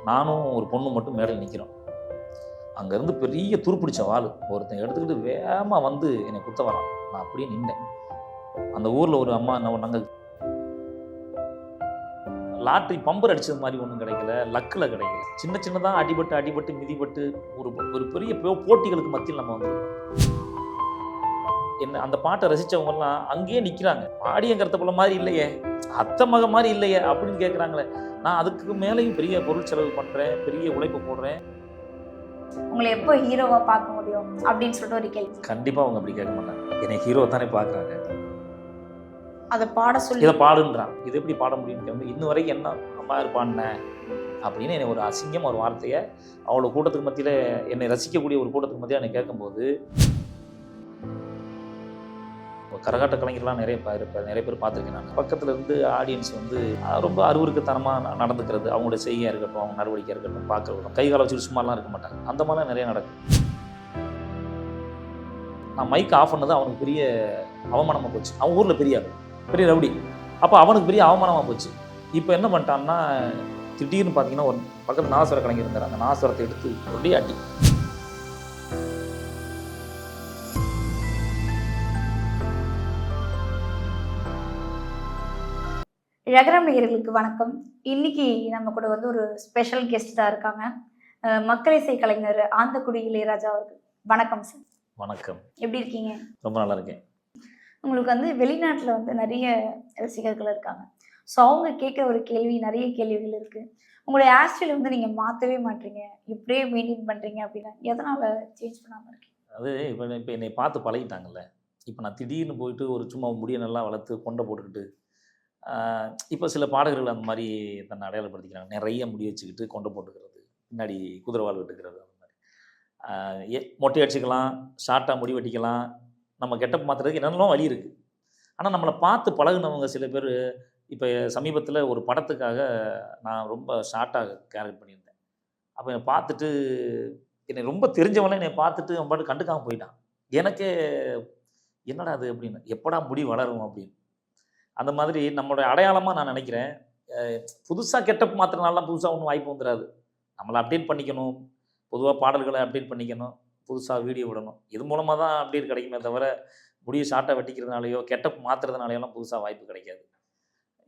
நானும் ஒரு பொண்ணு மட்டும் மேடையில் நிற்கிறோம். அங்கேருந்து பெரிய துருப்பிடிச்ச வாள் ஒருத்தன் எடுத்துக்கிட்டு வேகமாக வந்து என்னை குத்த வரான். நான் அப்படியே நின்றேன். அந்த ஊரில் ஒரு அம்மா நாங்கள் லாட்ரி பம்பர் அடித்தது மாதிரி ஒன்றும் கிடைக்கல, லக்கில் கிடைக்கல. சின்ன சின்னதாக அடிபட்டு மிதிப்பட்டு ஒரு ஒரு பெரிய போட்டிகளுக்கு மத்தியில் நம்ம வந்து என்ன அந்த பாட்டை ரசித்தவங்கலாம் அங்கேயே நிற்கிறாங்க. ஆடியங்கிறத போல மாதிரி இல்லையே, அத்தை மக மாதிரி இல்லையே அப்படின்னு கேட்குறாங்களே. நான் அதுக்கு மேலேயும் பெரிய பொருள் செலவு பண்ணுறேன், பெரிய உழைப்பு போடுறேன். உங்களை எப்போ ஹீரோவா பார்க்க முடியும் அப்படின்னு சொல்லிட்டு ஒரு கேள்வி. கண்டிப்பாக அவங்க அப்படி கேட்க மாட்டாங்க. என்னை ஹீரோ தானே பார்க்குறாங்க, அதை பாட சொல்லி இதை பாடுன்றான். இது எப்படி பாட முடியும்னு இன்னும் வரைக்கும் என்ன அம்மா இருப்பான்னு அப்படின்னு என்னை ஒரு அசிங்கம் ஒரு வார்த்தையை அவ்வளோ கூட்டத்துக்கு மத்தியில் என்னை ரசிக்கக்கூடிய ஒரு கூட்டத்துக்கு மத்தியில் என்னை கேட்கும்போது, கரகாட்ட கலைஞர்லாம் நிறைய பேர் பார்த்துருக்கேன். நான் பக்கத்தில் இருந்து ஆடியன்ஸ் வந்து ரொம்ப அருவருக்குத்தனமாக நடந்துக்கிறது, அவங்களோட செய்கையாக இருக்கட்டும், அவங்க நடவடிக்கையாக இருக்கட்டும், பார்க்குறதும் கை காலை வச்சுட்டு சும்மாலாம் இருக்க மாட்டாங்க. அந்த மாதிரிலாம் நிறைய நடக்கும். நான் மைக் ஆஃப் பண்ணது அவனுக்கு பெரிய அவமானமாக போச்சு. அவன் ஊரில் பெரிய ரவுடி. அப்போ அவனுக்கு பெரிய அவமானமாக போச்சு. இப்போ என்ன பண்ணிட்டான்னா, திடீர்னு பார்த்தீங்கன்னா ஒரு பக்கத்து நாசுர கலைஞர் இருந்தார். அந்த நாசுரத்தை எடுத்து ஒரே அடி. ரகரம் நேயர்களுக்கு வணக்கம். இன்னைக்கு நம்ம கூட வந்து ஒரு ஸ்பெஷல் கெஸ்ட் தான் இருக்காங்க. மக்கள் இசை கலைஞர் ஆந்தக்குடி இளையராஜா அவர்கள். வணக்கம் சார். வணக்கம். எப்படி இருக்கீங்க? ரொம்ப நல்லா இருக்கேன். உங்களுக்கு வந்து வெளிநாட்டில் வந்து நிறைய ரசிகர்கள் இருக்காங்க. ஸோ அவங்க கேட்குற ஒரு கேள்வி, நிறைய கேள்விகள் இருக்குது. உங்களுடைய ஹேர் வந்து நீங்கள் மாற்றவே மாட்டீங்க, இப்படியே மெயின்டைன் பண்ணுறீங்க அப்படின்னா எதனால் சேஞ்ச் பண்ணாமல் இருக்கீங்க? அது இப்போ என்னை பார்த்து பழகிட்டாங்கல்ல. இப்போ நான் திடீர்னு போயிட்டு ஒரு சும்மா முடியை நல்லா வளர்த்து கொண்டை போட்டுக்கிட்டு, இப்போ சில பாடகர்கள் அந்த மாதிரி தன்னை அடையாளப்படுத்திக்கிறாங்க. நிறைய முடி வச்சுக்கிட்டு கொண்டை போட்டுக்கிறது, பின்னாடி குதிரைவால் வெட்டுக்கிறது, அந்த மாதிரி மொட்டை அடிச்சுக்கலாம், ஷார்ட்டாக முடி வெட்டிக்கலாம், நம்ம கெட்டப் மாற்றுறதுக்கு என்னென்னலாம் வழி இருக்குது. ஆனால் நம்மளை பார்த்து பழகுனவங்க சில பேர். இப்போ சமீபத்தில் ஒரு படத்துக்காக நான் ரொம்ப ஷார்ட்டாக கேரக்ட் பண்ணியிருந்தேன். அப்போ என்னை பார்த்துட்டு, என்னை ரொம்ப தெரிஞ்சவங்களாம் என்னை பார்த்துட்டு அவன் பாட்டு கண்டுக்காமல் போயிட்டான். எனக்கே என்னடா அது அப்படின்னு, எப்படா முடி வளரும் அப்படின்னு. அந்த மாதிரி நம்மளுடைய அடையாளமாக நான் நினைக்கிறேன். புதுசாக கெட்டப் மாற்றுறதுனாலாம் புதுசாக ஒன்றும் வாய்ப்பு வந்துடாது. நம்மளை அப்டேட் பண்ணிக்கணும், பொதுவாக பாடல்களை அப்டேட் பண்ணிக்கணும், புதுசாக வீடியோ விடணும். இது மூலமாக தான் அப்டேட் கிடைக்குமே தவிர, முடியை ஷார்ட்டாக வெட்டிக்கிறதுனாலையோ கெட்டப் மாற்றுறதுனாலையோலாம் புதுசாக வாய்ப்பு கிடைக்காது.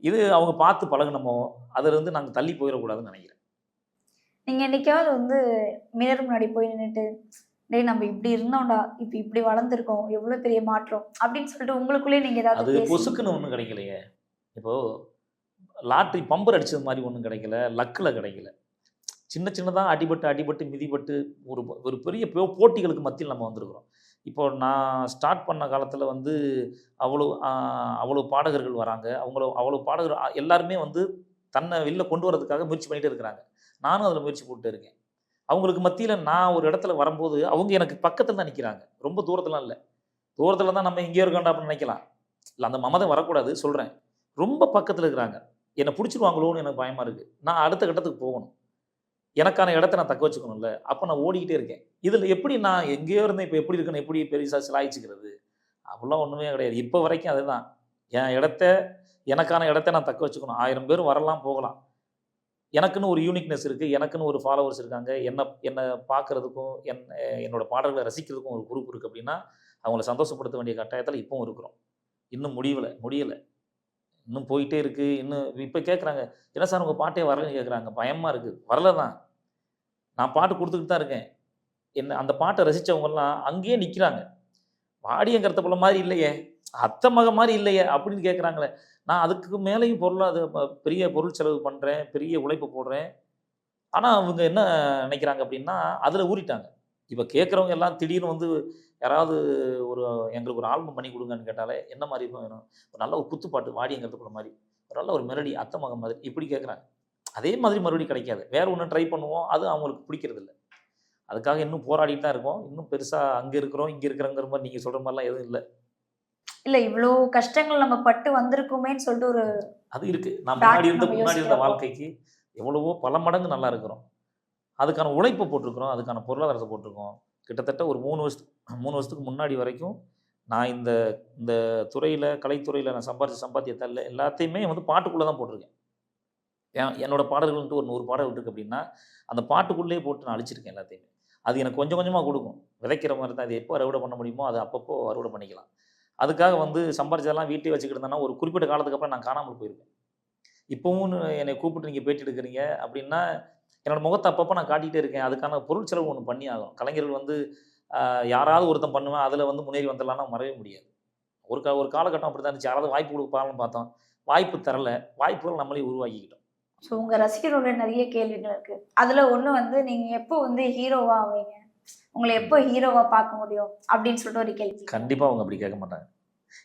இது அவங்க பார்த்து பழகுனமோ அதிலிருந்து நாங்கள் தள்ளி போயிடக்கூடாதுன்னு நினைக்கிறேன். நீங்கள் என்றைக்காவது வந்து மிரர் முன்னாடி போய் நின்றுட்டு, டேய் நம்ம இப்படி இருந்தோம்டா, இப்போ இப்படி வளர்ந்துருக்கோம், எவ்வளோ பெரிய மாற்றம் அப்படின்னு சொல்லிட்டு உங்களுக்குள்ளே நீங்கள் ஏதாவது அது பொசுக்குன்னு ஒன்றும் கிடைக்கலையே. இப்போது லாட்ரி பம்பர் அடித்தது மாதிரி ஒன்றும் கிடைக்கல, லக்கில் கிடைக்கல. சின்ன சின்னதாக அடிபட்டு மிதிப்பட்டு ஒரு ஒரு பெரிய போட்டிகளுக்கு மத்தியில் நம்ம வந்திருக்கிறோம். இப்போ நான் ஸ்டார்ட் பண்ண காலத்தில் வந்து அவ்வளோ பாடகர்கள் வராங்க. அவ்வளோ பாடகர் எல்லாருமே வந்து தன்னை வெளில கொண்டு வரதுக்காக முயற்சி பண்ணிகிட்டே இருக்கிறாங்க. நானும் அதில் முயற்சி போட்டு இருக்கேன். அவங்களுக்கு மத்தியில் நான் ஒரு இடத்துல வரும்போது அவங்க எனக்கு பக்கத்தில் தான் நிற்கிறாங்க. ரொம்ப தூரத்துலாம் இல்லை. தூரத்தில் தான் நம்ம இங்கே இருக்கோண்டா அப்படின்னு நினைக்கலாம். இல்லை, அந்த மமதை வரக்கூடாது சொல்கிறேன். ரொம்ப பக்கத்தில் இருக்கிறாங்க. என்னை பிடிச்சிருவாங்களோன்னு எனக்கு பயமாக இருக்குது. நான் அடுத்த கட்டத்துக்கு போகணும். எனக்கான இடத்த நான் தக்க வச்சுக்கணும்ல. அப்போ நான் ஓடிக்கிட்டே இருக்கேன். இதில் எப்படி நான் எங்கேயோ இருந்தேன், இப்போ எப்படி இருக்குன்னு எப்படி பெருசாக சிலாய்ச்சிக்கிறது அப்படிலாம் ஒன்றுமே கிடையாது. இப்போ வரைக்கும் அதுதான் எனக்கான இடத்த நான் தக்க வச்சுக்கணும். 1000 பேர் வரலாம் போகலாம். எனக்குன்னு ஒரு யூனிக்னஸ் இருக்குது, எனக்குன்னு ஒரு ஃபாலோவர்ஸ் இருக்காங்க. என்னை பார்க்குறதுக்கும் என்னோடய பாடல்களை ரசிக்கிறதுக்கும் ஒரு குரூப் இருக்குது. அப்படின்னா அவங்கள சந்தோஷப்படுத்த வேண்டிய கட்டாயத்தில் இப்போவும் இருக்கிறோம். இன்னும் முடியலை, இன்னும் போயிட்டே இருக்குது. இன்னும் இப்போ கேட்குறாங்க, என்ன சார் உங்கள் பாட்டே வரலன்னு கேட்குறாங்க. பயமாக இருக்குது. வரல தான், நான் பாட்டு கொடுத்துக்கிட்டு தான் இருக்கேன். அந்த பாட்டை ரசித்தவங்கலாம் அங்கேயே நிற்கிறாங்க. ஆடியங்கிறத போல மாதிரி இல்லையே, அத்தை மக மாதிரி இல்லையே அப்படின்னு கேட்குறாங்களே. நான் அதுக்கு மேலேயும் பெரிய பொருள் செலவு பண்ணுறேன், பெரிய உழைப்பு போடுறேன். ஆனால் அவங்க என்ன நினைக்கிறாங்க அப்படின்னா அதில் ஊறிட்டாங்க. இப்போ கேட்குறவங்க எல்லாம் திடீர்னு வந்து யாராவது எங்களுக்கு ஒரு ஆல்பம் பண்ணி கொடுங்கன்னு கேட்டாலே என்ன மாதிரி வேணும், ஒரு நல்ல ஒரு குத்துப்பாட்டு வாடியங்கிறது போல மாதிரி, ஒரு நல்ல ஒரு மெலடி அத்தை மகன் மாதிரி இப்படி கேட்குறாங்க. அதே மாதிரி மறுபடியும் கிடைக்காது. வேறு ஒன்று ட்ரை பண்ணுவோம், அது அவங்களுக்கு பிடிக்கிறது இல்லை. அதுக்காக இன்னும் போராடிட்டு தான் இருக்கோம். இன்னும் பெருசாக அங்கே இருக்கிறோம் இங்கே இருக்கிறங்கிற மாதிரி நீங்கள் சொல்கிற மாதிரிலாம் எதுவும் இல்லை. இவ்வளோ கஷ்டங்கள் நம்ம பட்டு வந்திருக்குமேன்னு சொல்லிட்டு ஒரு அது இருக்குது. நான் முன்னாடி இருந்த வாழ்க்கைக்கு எவ்வளவோ பல மடங்கு நல்லா இருக்கிறோம். அதுக்கான உழைப்பை போட்டிருக்கிறோம், அதுக்கான பொருளாதாரத்தை போட்டிருக்கோம். கிட்டத்தட்ட ஒரு 3 வருஷத்துக்கு முன்னாடி வரைக்கும் நான் இந்த துறையில், கலைத்துறையில் நான் சம்பாதிச்ச சம்பாத்தியத்தால் எல்லாத்தையுமே வந்து பாட்டுக்குள்ளே தான் போட்டிருக்கேன். என்னோட பாடல்கள்ன்ட்டு ஒரு 100 பாடல் இருக்குது அப்படின்னா, அந்த பாட்டுக்குள்ளேயே போட்டு நான் அழிச்சிருக்கேன் எல்லாத்தையுமே. அது எனக்கு கொஞ்சம் கொஞ்சமா குடுக்கும். விதைக்கிற மாரி தான். அது எப்போ அறுவடை பண்ண முடியுமோ, அது அப்பப்போ அறுவடை பண்ணிக்கலாம். அதுக்காக வந்து சம்பாரிச்சதெல்லாம் வீட்லயே வச்சுக்கிட்டு இருந்தேன்னா, ஒரு குறிப்பிட்ட காலத்துக்கு அப்புறம் நான் காணாமல் போயிருவேன். இப்பவும் என்னைய கூப்பிட்டு நீங்க பேட்டி எடுக்கிறீங்க அப்படின்னா, என்னோட முகத்த அப்பப்போ நான் காட்டிட்டே இருக்கேன். அதுக்கான பொருள் செலவு ஒண்ணு பண்ணி ஆகணும். கலைஞர்கள் வந்து யாராவது ஒருத்தன் பண்ணுவேன், அதில வந்து முன்னேறி வந்துடலாம்னா வரவே முடியாது. ஒரு காலகட்டம் அப்படித்தான் இருந்துச்சு. யாராவது வாய்ப்பு குடுப்பாங்கன்னு பார்த்தோம். வாய்ப்பு தரல. வாய்ப்புகள் நம்மளே உருவாக்கிக்கிட்டோம். ஸோ உங்க ரசிகர்களோட நிறைய கேள்விகள் இருக்கு. அதுல ஒண்ணு வந்து நீங்க எப்போ வந்து ஹீரோவா ஆவீங்க? உங்கள எப்போ ஹீரோவா பார்க்க முடியும்? அப்படின்னு சொல்லிட்டு ஒரு கேள்வி. கண்டிப்பா அவங்க அப்படி கேட்க மாட்டாங்க.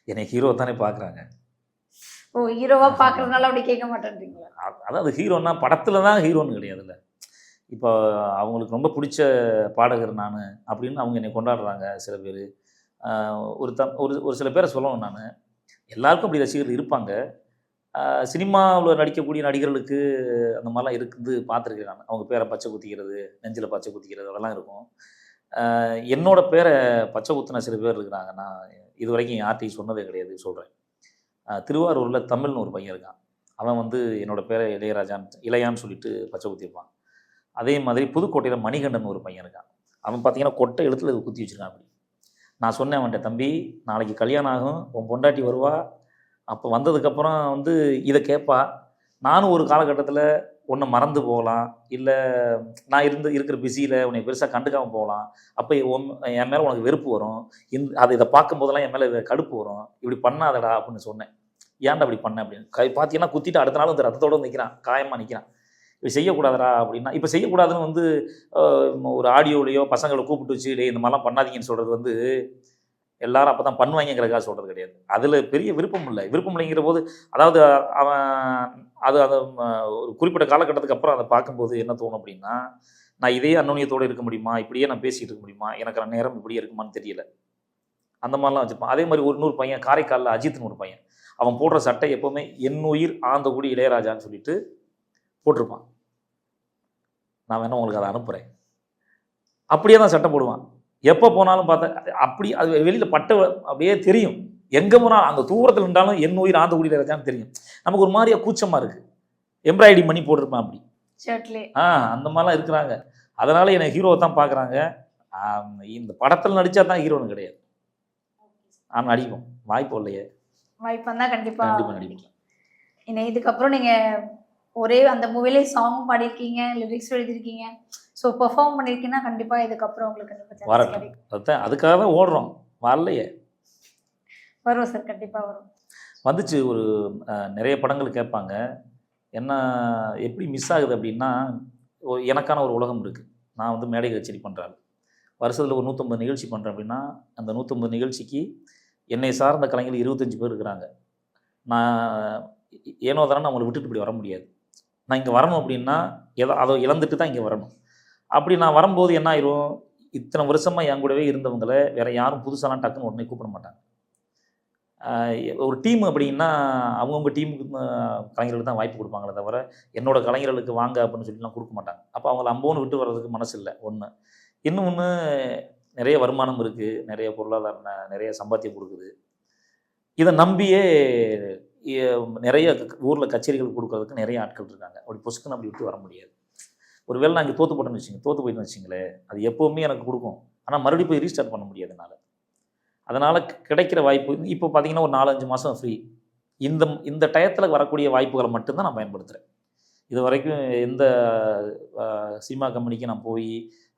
என்னைய ஹீரோ தானே பார்க்குறாங்க. ஓ! ஹீரோவா பார்க்கறதுனால அப்படி கேட்க மாட்டேன்றீங்களா? அதாவது ஹீரோன்னா படத்துல தான் ஹீரோன்னு கிடையாதுல்ல. இப்போ அவங்களுக்கு ரொம்ப புடிச்ச பாடகர் நானு அப்படின்னு அவங்க என்னை கொண்டாடுறாங்க சில பேரு. அ ஒரு ஒரு சில பேர சொல்லணும் நானு. எல்லாருக்கும் அப்படி ரசிகர்கள் இருப்பாங்க. சினிமாவுல நடிக்கக்கூடிய நடிகர்களுக்கு அந்த மாரிலாம் இருக்குது பார்த்துருக்கேன் நானு. அவங்க பேர பச்சை குத்திக்கிறது, நெஞ்சில பச்சை குத்திக்கிறது அதெல்லாம் இருக்கும். என்னோட பேர பச்சை குத்துன சில பேர் இருக்கிறாங்க. நான் இதுவரைக்கும் யார்ட்டயும் சொன்னதே கிடையாது சொல்றேன். திருவாரூர்ல தமிழ்னு ஒரு பையன் இருக்கான். அவன் வந்து என்னோட பேர இளையான்னு சொல்லிட்டு பச்சை குத்திருப்பான். அதே மாதிரி புதுக்கோட்டையில மணிகண்டன் ஒரு பையன் இருக்கான். அவன் பார்த்தீங்கன்னா, கொட்டை எழுத்துல குத்தி வச்சிருக்கான் அப்படி. நான் சொன்னேன் அவன்ட்ட, "தம்பி நாளைக்கு கல்யாணம் ஆகும். உன் பொண்டாட்டி வருவா. அப்போ வந்ததுக்கப்புறம் வந்து இத கேட்பா. நானும் ஒரு காலகட்டத்தில உன்ன மறந்து போகலாம். இல்ல நான் இருக்கிற பிஸியில உன்னைய பெருசா கண்டுக்காம போகலாம். அப்ப என் மேல உனக்கு வெறுப்பு வரும். இத பார்க்கும்போதெல்லாம் என் மேல கடுப்பு வரும். இப்படி பண்ணாதடா" அப்படின்னு சொன்னேன். "ஏன்டா இப்படி பண்ண?" அப்படின்னு. பார்த்தீங்கன்னா, குத்திட்டு அடுத்த நாள் வந்து ரத்தத்தோட வந்து நிக்கிறான். காயமா நிக்கிறான். "இது செய்யக்கூடாதுடா" அப்படின்னா, இப்ப செய்யக்கூடாதுன்னு வந்து ஒரு ஆடியோலயோ பசங்கள கூப்பிட்டு வச்சு, "டேய் இந்த மாரிலாம் பண்ணாதீங்கன்னு" சொல்றது வந்து எல்லாரும் அப்பதான் பண்ணுவாய்ங்கங்கிறதுக்காக சொல்றது கிடையாது. அதுல பெரிய விருப்பம் இல்ல. விருப்பம் இல்லைங்கிறபோது அதாவது அவன் அது அது ஒரு குறிப்பிட்ட காலகட்டத்துக்கு அப்புறம் அத பார்க்கும்போது என்ன தோணும் அப்படின்னா, நான் இதே அந்யோன்யத்தோட இருக்க முடியுமா? இப்படியே நான் பேசிட்டு இருக்க முடியுமா? எனக்கான நேரம் இப்படியே இருக்குமான்னு தெரியல. அந்த மாரிலாம் வச்சிருப்பான். அதே மாரி இன்னொரு பையன் காரைக்கால்ல அஜித்ன்னு ஒரு பையன். அவன் போடுற சட்டை எப்பவுமே "என் உயிர் ஆந்தகுடி இளையராஜான்னு" சொல்லிட்டு போட்டிருப்பான். நான் வேணா உங்களுக்கு அத அனுப்புறேன். அப்படியே தான் சட்டை போடுவான். எப்போ போனாலும் பார்த்தா அப்படி அது வெளியில அப்படியே தெரியும். எங்க போனாலும் அங்க தூரத்துல நின்றாலும் "என் உயிர் ஆந்தகுடி இளையராஜான்னு" தெரியும். நமக்கு ஒரு மாரியா கூச்சமா இருக்கு. எம்ப்ராய்டரி பண்ணி போட்டிருப்பான் அப்படி. ஷர்ட்லயே. அந்த மாரிலாம் இருக்கிறாங்க. அதனால என்னை ஹீரோவ தான் பார்க்குறாங்க. இந்த படத்துல நடிச்சா தான் ஹீரோன்னு கிடையாது. ஆனா நடிப்போம். வாய்ப்பு இல்லையே. வாய்ப்பு வந்தா கண்டிப்பா கண்டிப்பா நடிப்போம். இதுக்கப்புறம் நீங்க ஒரே அந்த மூவிலே சாங் பாடியிருக்கீங்க, லிரிக்ஸ் எழுதியிருக்கீங்க. ஸோ பெர்ஃபார்ம் பண்ணியிருக்கீங்கன்னா, கண்டிப்பா இதுக்கப்புறம் உங்களுக்கு கண்டிப்பா சான்ஸ் வரட்டும். கிடைக்கும். அதான் அதுக்காக தான் ஓடுறோம். வரலையே. வரும் சார். கண்டிப்பா வரும். வந்துச்சு ஒரு நெறைய படங்கள் கேட்பாங்க. என்ன எப்படி மிஸ் ஆகுது அப்படின்னா, எனக்கான ஒரு உலகம் இருக்கு. நான் வந்து மேடை கச்சேரி பண்ற ஆளு. வருஷத்துல ஒரு 150 நிகழ்ச்சி பண்றேன் அப்படின்னா, அந்த 150 நிகழ்ச்சிக்கு என்னை சார்ந்த கலைஞர்கள் 25 பேர் இருக்கிறாங்க. நான் ஏனோ தானோன்னு அவங்கள விட்டுட்டு இப்படி வர முடியாது. நான் இங்க வரணும் அப்படின்னா, அத இழந்துட்டு தான் இங்க வரணும். அப்படி நான் வரும்போது என்ன ஆயிரும், இத்தனை வருஷமா என் கூடவே இருந்தவங்கள வேற யாரும் புதுசாலாம் டக்குன்னு உடனே கூப்பிட மாட்டாங்க. ஒரு டீம் அப்படின்னா, அவங்கவங்க டீமுக்கு கலைஞர்களுக்கு தான் வாய்ப்பு குடுப்பாங்களே தவிர, என்னோட கலைஞர்களுக்கு வாங்க அப்படின்னு சொல்லிலாம் குடுக்க மாட்டாங்க. அப்ப அவங்கள அம்போன்னு விட்டு வர்றதுக்கு மனசு இல்ல, 1. இன்னொன்னு நெறைய வருமானம் இருக்கு. நெறைய பொருளாதாரம் நெறைய சம்பாத்தியம் குடுக்குது. இத நம்பியே எ நெறைய ஊர்ல கச்சேரிகள் குடுக்குறதுக்கு நெறைய ஆட்கள் இருக்காங்க. அப்படி பொசுக்குன்னு அப்படி விட்டு வர முடியாது. ஒரு வேளை நான் இங்க தோத்து போயிட்டேன்னு வச்சுக்கங்களேன், அது எப்பவுமே எனக்கு குடுக்கும். ஆனா மறுபடியும் போய் ரீஸ்டார்ட் பண்ண முடியாது என்னால. அதனால கிடைக்கிற வாய்ப்பு இப்போ பார்த்தீங்கன்னா, ஒரு 4, 5 மாசம் ஃப்ரீ. இந்த இந்த டயத்துல வரக்கூடிய வாய்ப்புகள மட்டும் தான் நான் பயன்படுத்துறேன். இதுவரைக்கும் எந்த சினிமா கம்பெனிக்கு நான் போய்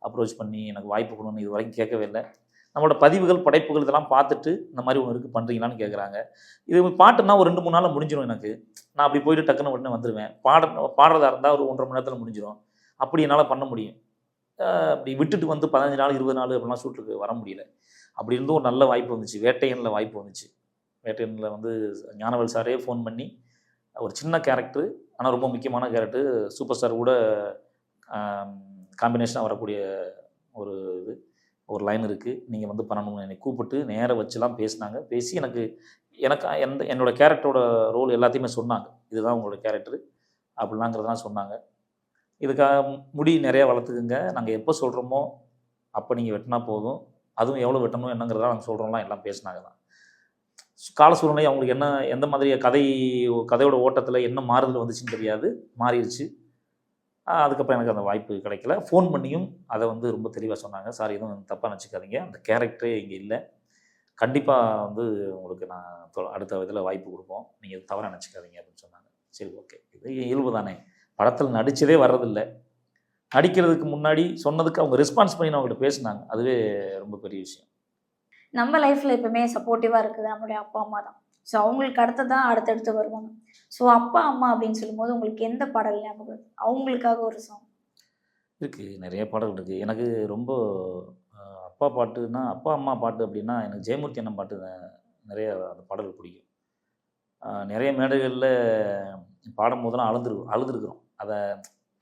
அப்ரோச் பண்ணி எனக்கு வாய்ப்பு குடுங்கன்னு இதுவரைக்கும் கேட்கவே இல்ல. நம்மளோட பதிவுகள், படைப்புகள் இதெல்லாம் பார்த்துட்டு, இந்த மாரி ஒண்ணு இருக்கு பண்றீங்களான்னு கேட்குறாங்க. இது பாட்டுன்னா ஒரு 2, 3 நாள்ல முடிஞ்சிரும் எனக்கு. நான் அப்படி போயிட்டு டக்குன்னு உடனே வந்துருவேன். பாடுறதா இருந்தா ஒரு 1 1/2 மணி நேரத்துல முடிஞ்சிரும். அப்படி என்னால பண்ண முடியும். அப்படி விட்டுட்டு வந்து 15 நாள், 20 நாள் அப்படிலாம் ஷூட்டுக்கு வர முடியல. அப்படி இருந்தும் ஒரு நல்ல வாய்ப்பு வந்துச்சு. வேட்டையன்ல வாய்ப்பு வந்துச்சு. வேட்டையன்ல வந்து ஞானவேல் சாரே ஃபோன் பண்ணி, ஒரு சின்ன கேரக்டர், ஆனா ரொம்ப முக்கியமான கேரக்டர். சூப்பர் ஸ்டார் கூட காம்பினேஷனா வரக்கூடிய ஒரு ஒரு லைன் இருக்கு. நீங்க வந்து பண்ணணும்னு என்னை கூப்பிட்டு நேரா வச்சுலாம் பேசினாங்க. பேசி எனக்கு என்னோட கேரக்டரோட ரோல் எல்லாத்தையுமே சொன்னாங்க. இதுதான் உங்களோட கேரக்டர் அப்படிலாங்கிறதெல்லாம் சொன்னாங்க. இதுக்காக முடி நெறைய வளர்த்துக்குங்க. நாங்க எப்போ சொல்றோமோ, அப்ப நீங்க வெட்டினா போதும். அதுவும் எவ்வளோ வெட்டணும் என்னங்கிறதெல்லாம் நாங்க சொல்றோம்லாம் எல்லாம் பேசினாங்க தான். கால சூழ்நிலை அவங்களுக்கு என்ன எந்த மாதிரி கதையோட ஓட்டத்தில் என்ன மாறுதல் வந்துச்சுன்னு தெரியாது, மாறிடுச்சு. அதுக்கப்புறம் எனக்கு அந்த வாய்ப்பு கிடைக்கல. ஃபோன் பண்ணியும் அதை வந்து ரொம்ப தெளிவாக சொன்னாங்க. சார் எதுவும் தப்பாக நினச்சிக்காதீங்க, அந்த கேரக்டரே இங்கே இல்லை, கண்டிப்பாக வந்து உங்களுக்கு நான் அடுத்த இதில் வாய்ப்பு கொடுப்போம், நீங்கள் எதுவும் தவறாக நினச்சிக்காதீங்க அப்படின்னு சொன்னாங்க. சரி, ஓகே, இது இயல்பு தானே, படத்தில் நடித்ததே வர்றதில்லை, நடிக்கிறதுக்கு முன்னாடி சொன்னதுக்கு அவங்க ரெஸ்பான்ஸ் பண்ணி அவங்ககிட்ட பேசினாங்க, அதுவே ரொம்ப பெரிய விஷயம். நம்ம லைஃப்ல எப்பவுமே சப்போர்ட்டிவா இருக்குது நம்மளுடைய அப்பா அம்மா தான். ஸோ அவங்களுக்கு அடுத்ததான் அடுத்தடுத்து வருவாங்க. ஸோ அப்பா அம்மா அப்படின்னு சொல்லும்போது உங்களுக்கு எந்த பாடல் ஞாபகம் வருது? அவங்களுக்காக ஒரு சாங். இருக்குது, நிறைய பாடல் இருக்குது. எனக்கு ரொம்ப அப்பா பாட்டுன்னா, அப்பா அம்மா பாட்டு அப்படின்னா எனக்கு ஜெயமூர்த்தி அண்ணன் பாட்டு நிறைய அந்த பாடல் பிடிக்கும். நிறைய மேடைகளில் பாடும்போதெல்லாம் அழுதுருக்குறோம், அதை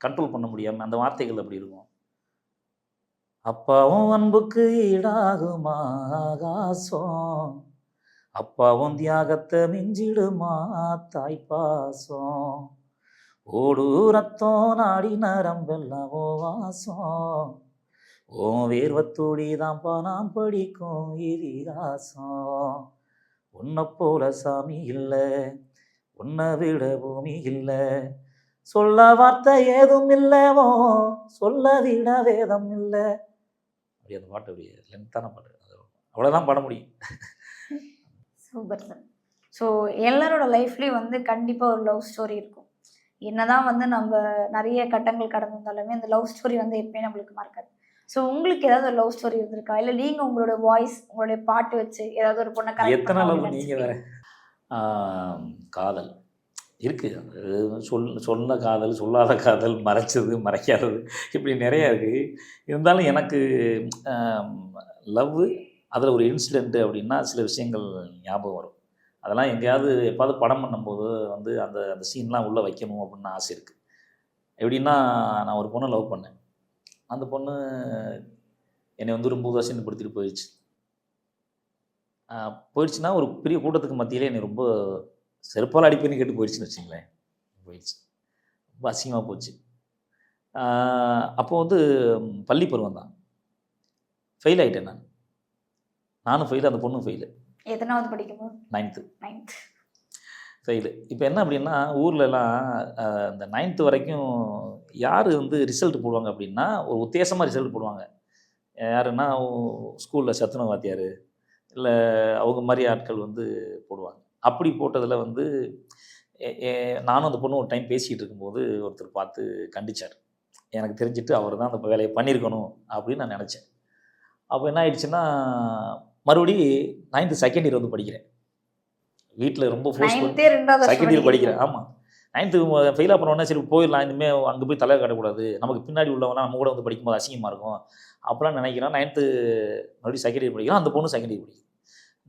கண்ட்ரோல் பண்ண முடியாமல் அந்த வார்த்தைகள் அப்படி இருக்கும். அப்பாவும் அன்புக்கு ஈடாகுமா ஆகாசம், அப்பாவும் தியாகத்தை மிஞ்சிடுமா தாய்ப்பாசம், ஓடு ரத்தம் நாடி நரம்பெல்லாம் ஓ வாசம், ஓ வேர்வத்தோடி தான்ப்பா நாம் படிக்கும் இதிகாசம், உன்னை போல சாமி இல்லை, உன்னை விட பூமி இல்லை, சொல்ல வார்த்தை ஏதும் இல்லவோ, சொல்ல விட வேதம் இல்லை. அப்படி அந்த பாட்டு அப்படி லென்த்தான பாட்டு, அவ்வளோதான் பாட முடியும். Super sir. ஸோ எல்லாரோட லைஃப்லேயும் வந்து கண்டிப்பாக ஒரு லவ் ஸ்டோரி இருக்கும். என்னதான் வந்து நம்ம நிறைய கட்டங்கள் கடந்து வந்தாலுமே அந்த லவ் ஸ்டோரி வந்து எப்பயுமே நம்மளுக்கு மறக்காது. ஸோ உங்களுக்கு ஏதாவது ஒரு லவ் ஸ்டோரி இருந்திருக்கா? இல்லை நீங்கள் உங்களோட வாய்ஸ் உங்களுடைய பாட்டு வச்சு ஏதாவது ஒரு பொண்ணை கரெக்ட் எத்தனை அளவு நீங்கள் வேற காதல் இருக்குது, அது சொன்ன காதல், சொல்லாத காதல், மறைச்சது, மறைக்காதது, இப்படி நிறையா இருக்குது. இருந்தாலும் எனக்கு லவ்வு அதில் ஒரு இன்சிடெண்ட்டு அப்படின்னா சில விஷயங்கள் ஞாபகம் வரும். அதெல்லாம் எங்கேயாவது எப்பாவது படம் பண்ணும்போது வந்து அந்த அந்த சீன்லாம் உள்ளே வைக்கணும் அப்படின்னு ஆசை இருக்குது. எப்படின்னா, நான் ஒரு பொண்ணை லவ் பண்ணேன், அந்த பொண்ணு என்னை வந்து ரொம்ப உதாசீனப்படுத்திட்டு போயிடுச்சு. போயிடுச்சுன்னா ஒரு பெரிய கூட்டத்துக்கு மத்தியிலே என்னை ரொம்ப செருப்பால் அடிப்பேன்னு கேட்டு போயிடுச்சுன்னு வச்சுங்களேன். போயிடுச்சு, ரொம்ப அசிங்கமாக போச்சு. அப்போது வந்து பள்ளி பருவம் தான், ஃபெயில் ஆகிட்டேன் நான். நானும் ஃபெயிலு, அந்த பொண்ணும் ஃபெயிலு. எத்தனாவது படிக்கும்போது? 9th fail. இப்போ என்ன அப்படின்னா, ஊர்லலாம் இந்த 9th வரைக்கும் யார் வந்து ரிசல்ட் போடுவாங்க அப்படின்னா, ஒரு உத்தேசமாக ரிசல்ட் போடுவாங்க. யாருன்னா ஸ்கூலில் சத்துணவு வாத்தியார், இல்லை அவங்க மாதிரி ஆட்கள் வந்து போடுவாங்க. அப்படி போட்டதில் வந்து நானும் அந்த பொண்ணு ஒரு டைம் பேசிகிட்டு இருக்கும்போது ஒருத்தர் பார்த்து கண்டிச்சார். எனக்கு தெரிஞ்சுட்டு அவர் தான் அந்த வேலையை பண்ணியிருக்கணும் அப்படின்னு நான் நினச்சேன். அப்போ என்ன ஆயிடுச்சுன்னா, மறுபடி 9th செகண்ட் இயர் வந்து படிக்கிறேன். வீட்டில் ரொம்ப ஃபோர்ஸ் பண்ணி செகண்ட் இயர் படிக்கிறேன். ஆமாம், 9th ஃபெயிலாக பண்ணோன்னே சரி போயிடலாம், இனிமேல் அங்கே போய் தலை காட்டக்கூடாது, நமக்கு பின்னாடி உள்ளவங்களாம் நம்ம கூட வந்து படிக்கும்போது அசிங்கமாக இருக்கும் அப்படிலாம் நினைக்கிறேன். 9th மறுபடியும் செகண்ட் இயர் படிக்கிறோம், அந்த பொண்ணு செகண்ட் இயர் படிக்கும்.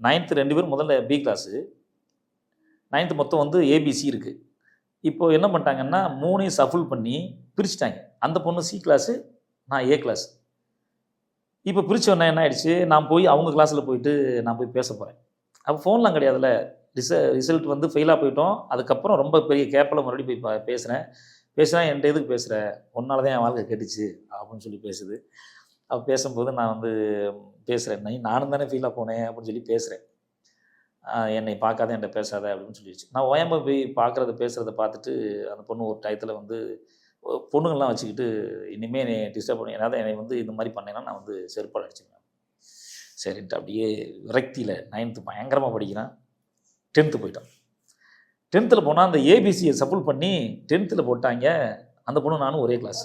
9th 2 பேரும் முதல்ல பி கிளாஸு, 9th மொத்தம் வந்து ஏபிசி இருக்குது. இப்போது என்ன பண்ணிட்டாங்கன்னா 3ஐயும் சஃபுல் பண்ணி பிரிச்சுட்டாங்க. அந்த பொண்ணு சி கிளாஸு, நான் ஏ கிளாஸ். இப்போ பிரித்தோன்னே என்ன ஆயிடுச்சு, நான் போய் அவங்க கிளாஸில் போயிட்டு நான் போய் பேச போகிறேன். அப்போ ஃபோன்லாம் கிடையாதுல்ல, ரிசல்ட் வந்து ஃபெயிலாக போயிட்டோம். அதுக்கப்புறம் ரொம்ப பெரிய கேப்பில் மறுபடியும் போய் பேசுகிறேன். என்கிட்ட எதுக்கு பேசுகிற, ஒன்னால தான் என் வாழ்க்கை கெட்டுச்சு அப்படின்னு சொல்லி பேசுது. அப்போ பேசும்போது நான் வந்து பேசுகிறேன், நானும் தானே ஃபெயிலாக போனேன் அப்படின்னு சொல்லி பேசுகிறேன். என்னை பார்க்காத, என்கிட்ட பேசாத அப்படின்னு சொல்லிடுச்சு. நான் ஓயாமல் போய் பேசுகிறத பார்த்துட்டு அந்த பொண்ணு ஒரு டயத்தில் வந்து பொண்ணுங்கள்லாம் வச்சுக்கிட்டு, இனிமேல் என்னை டிஸ்டர்ப் பண்ணி ஏதாவது என்னை வந்து இந்த மாதிரி பண்ணேன்னா நான் வந்து செருப்பால் அடிச்சுருவேன். சரின்ட்டு அப்படியே விரக்தியில் 9th பயங்கரமாக படிக்கிறான். 10th போயிட்டான். 10th போனால் அந்த ஏபிசியை சஃபுல் பண்ணி 10th போட்டாங்க. அந்த பொண்ணு நானும் ஒரே கிளாஸ்.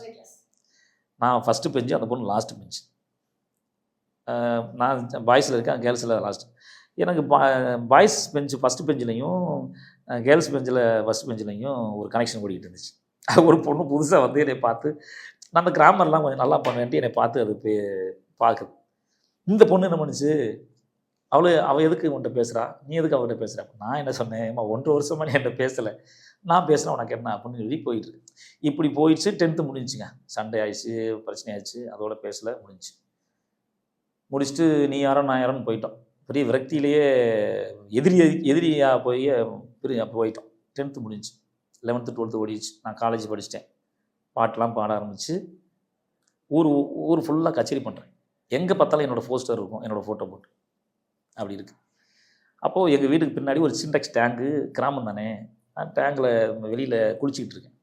நான் ஃபஸ்ட்டு பெஞ்சு, அந்த பொண்ணு லாஸ்ட்டு பெஞ்சு. நான் பாய்ஸில் இருக்கேன், கேர்ள்ஸில் லாஸ்ட்டு. எனக்கு பாய்ஸ் பெஞ்சு ஃபஸ்ட்டு பெஞ்சிலையும் கேர்ள்ஸ் பெஞ்சில் ஃபஸ்ட் பெஞ்சிலையும் ஒரு கனெக்ஷன் ஓடிக்கிட்டு இருந்துச்சு. ஒரு பொண்ணு புதுசாக வந்து என்னை பார்த்து, நான் அந்த கிராமர்லாம் கொஞ்சம் நல்லா பண்ணுவேன்ட்டு என்னை பார்த்து அது பார்க்குது. இந்த பொண்ணு என்ன பண்ணுச்சு, அவள் எதுக்கு உன்கிட்ட பேசுகிறா, நீ எதுக்கு அவள்கிட்ட பேசுகிற? நான் என்ன சொன்னேன், 1.5 வருஷமாக நீ என்கிட்ட பேசலை, நான் பேசுகிறேன் உனக்கு என்ன அப்படின்னு சொல்லி போயிட்டுருக்கு. இப்படி போயிடுச்சு. 10th முடிஞ்சுங்க, சண்டே ஆயிடுச்சு, பிரச்சனை ஆயிடுச்சு, அதோட பேசலை, முடிச்சுட்டு நீ யாரோ நான் யாரோன்னு போயிட்டோம். பெரிய விரக்தியிலேயே எதிரியாக போய் போயிட்டோம். 10th முடிஞ்சு, 11th 12th ஓடிடுச்சு. நான் காலேஜ் படிச்சிட்டேன், பாட்டெலாம் பாட ஆரம்பிச்சு ஊர் ஃபுல்லாக கச்சேரி பண்ணுறேன். எங்கே பார்த்தாலும் என்னோடய போஸ்டர் இருக்கும், என்னோடய ஃபோட்டோ போட்டு அப்படி இருக்குது. அப்போது எங்கள் வீட்டுக்கு பின்னாடி ஒரு சின்டெக்ஸ் டேங்கு, கிராமம் தானே, நான் டேங்கில் வெளியில் குளிச்சிக்கிட்டு இருக்கேன்.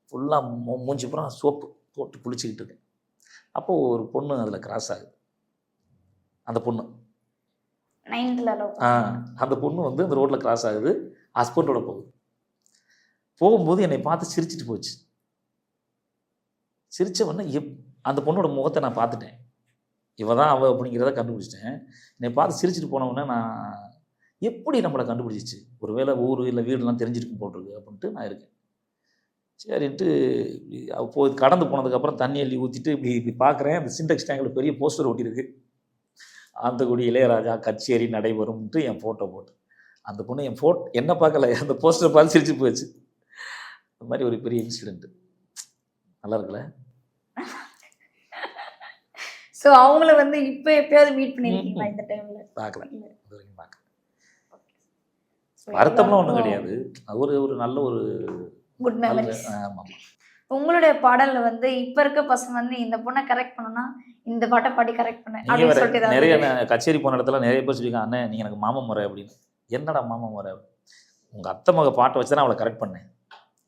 ஃபுல்லாக மூஞ்சி பூரா சோப்பு போட்டு குளிச்சிக்கிட்டு இருக்கேன். அப்போது ஒரு பொண்ணு அதில் கிராஸ் ஆகுது. அந்த பொண்ணு 9th லவ் அந்த பொண்ணு வந்து அந்த ரோட்டில் கிராஸ் ஆகுது, ஹஸ்பண்டோட போகுது. போகும்போது என்னை பார்த்து சிரிச்சிட்டு போச்சு. சிரிச்ச உடனே அந்த பொண்ணோட முகத்தை நான் பார்த்துட்டேன். இவ தான் அவள் அப்படிங்கிறத கண்டுபிடிச்சிட்டேன். என்னை பார்த்து சிரிச்சிட்டு போனவுடனே நான் எப்படி நம்மளை கண்டுபிடிச்சிச்சு, ஒரு வேளை ஊர் இல்லை வீடுலாம் தெரிஞ்சிருக்கும் போட்டிருக்கு அப்படின்ட்டு நான் இருக்கேன். சரின்ட்டு போய் கடந்து போனதுக்கப்புறம் தண்ணி அள்ளி ஊற்றிட்டு இப்படி பார்க்குறேன். அந்த சின்டெக்ஸ் டேங்கில் பெரிய போஸ்டர் ஒட்டியிருக்கு. அந்த குடி இளையராஜா கச்சேரி நடைபெறும்ன்ட்டு என் ஃபோட்டோ போட்டு. அந்த பொண்ணு என் என்ன பார்க்கல, அந்த போஸ்டரை பார்த்து சிரிச்சு போச்சு. அந்த மாதிரி ஒரு பெரிய இன்சிடென்ட்டு. நல்லா இருக்குல்ல? ஸோ அவங்கள வந்து இப்போ எப்பயாவது மீட் பண்ணியிருக்கீங்களா இந்த டைமில்? பார்க்கல, இது வரைக்கும் பார்க்கல. வருத்தம்லாம் ஒன்றும் கிடையாது. அது ஒரு நல்ல ஒரு குட் மெமரிஸ். ஆமாம். உங்களுடைய பாடல்ல வந்து இப்போ இருக்க பசங்க வந்து இந்த பொண்ணை கரெக்ட் பண்ணணும்னா இந்த பாட்டை பாடி கரெக்ட் பண்ண நீங்கள் அப்படின்னு வேறு சொல்லிட்டு நிறைய ஏதாவது கச்சேரி போன இடத்துல நிறைய பேர் சொல்லியிருக்காங்க, அண்ணே நீங்கள் எனக்கு மாமா முறை அப்படின்னு. என்னடா மாமா முறை? உங்கள் அத்தை மக பாட்டை வச்சு தான் அவளை கரெக்ட் பண்ணேன்.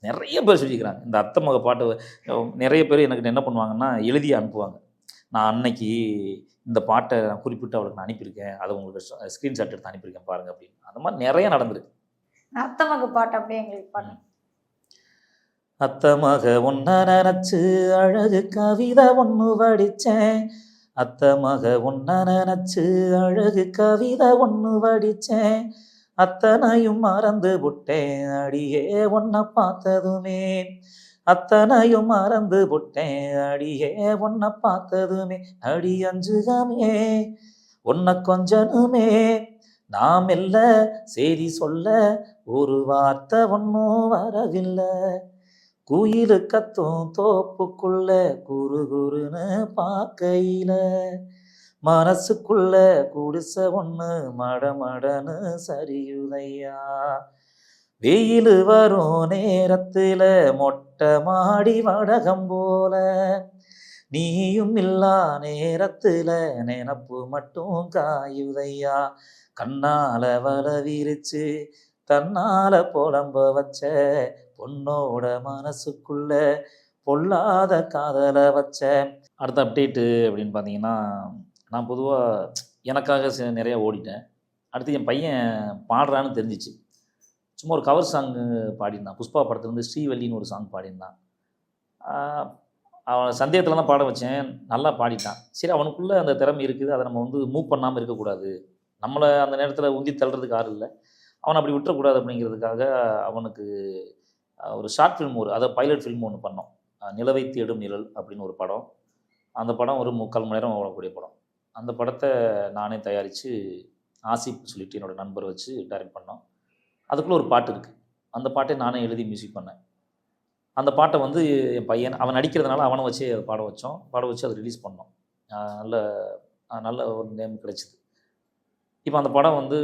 நிறைய பேர் சொல்லியிருக்கிறாங்க. இந்த அத்தை மக பாட்டு நிறைய பேர் எனக்கு என்ன பண்ணுவாங்கன்னா எழுதி அனுப்புவாங்க. நான் அன்னைக்கு இந்த பாட்டை நான் குறிப்பிட்டு அவளுக்கு நான் அனுப்பியிருக்கேன், அதை உங்களுக்கு ஸ்க்ரீன்ஷாட் எடுத்து அனுப்பியிருக்கேன் பாருங்கள் அப்படின்னு. அந்த மாதிரி நிறைய நடந்திருக்கு. அத்தை மக பாட்டு அப்படியே எங்களுக்கு பாடுங்க. அத்தை மக ஒன்ன நினச்சி அழகு கவிதை ஒன்று வடித்தேன். அத்தை மக ஒன்ன நினச்சி அழகு கவிதை ஒன்று வடித்தேன். அத்தனையும் மறந்து விட்டேன் அடியே உன்னை பார்த்ததுமே. அத்தனையும் மறந்து விட்டேன் அடியே உன்னை பார்த்ததுமே. அடி அஞ்சுகமே உன்னை கொஞ்சனுமே. நாம் இல்ல செய்தி சொல்ல ஒரு வார்த்தை ஒன்றும் வரவில்லை. குயிலு கத்தும் தோப்புக்குள்ள குறு குறுன்னு பார்க்கையில. மனசுக்குள்ள குடிசை ஒன்று மடமடன்னு சரியுதையா. வெயில் வரும் நேரத்தில் மொட்டை மாடி வடகம் போல. நீயும் இல்லா நேரத்தில் நினப்பு மட்டும் காயுதையா. கண்ணால வல விரிச்சு தன்னால புலம்ப வச்ச பொண்ணோட மனசுக்குள்ள பொல்லாத காதலை வச்ச. அடுத்த அப்டேட்டு அப்படின்னு பார்த்தீங்கன்னா, நான் பொதுவாக எனக்காக நிறையா ஓடிட்டேன். அடுத்து என் பையன் பாடுறான்னு தெரிஞ்சிச்சு. சும்மா ஒரு கவர் சாங்கு பாடியிருந்தான். புஷ்பா படத்துலேருந்து ஸ்ரீவல்லின்னு ஒரு சாங் பாடியிருந்தான். அவன் சந்தேகத்தில் தான் பாட வச்சேன். நல்லா பாடிட்டான். சரி, அவனுக்குள்ளே அந்த திறமை இருக்குது, அதை நம்ம வந்து மூவ் பண்ணாமல் இருக்கக்கூடாது. நம்மளை அந்த நேரத்தில் உந்தி தள்ளுறதுக்கு யாரும் இல்லை. அவனை அப்படி விட்டுறக்கூடாது அப்படிங்கிறதுக்காக அவனுக்கு ஒரு ஷார்ட் ஃபிலிம், அதை பைலட் ஃபிலிம் ஒன்று பண்ணோம். நிலவை தேடும் நிழல் அப்படின்னு ஒரு படம். அந்த படம் ஒரு 3/4 மணி நேரம் ஓடக்கூடிய படம். அந்த படத்தை நானே தயாரித்து ஆசிப் சொல்லிட்டு என்னோடய நண்பர் வச்சு டைரக்ட் பண்ணோம். அதுக்குள்ளே ஒரு பாட்டு இருக்குது. அந்த பாட்டை நானே எழுதி மியூசிக் பண்ணேன். அந்த பாட்டை வந்து என் பையன் அவன் நடிக்கிறதுனால அவனை வச்சு பாட வச்சோம். பாட வச்சு அதை ரிலீஸ் பண்ணோம். நல்ல ஒரு நேம் கிடைச்சிது. இப்போ அந்த படம் வந்து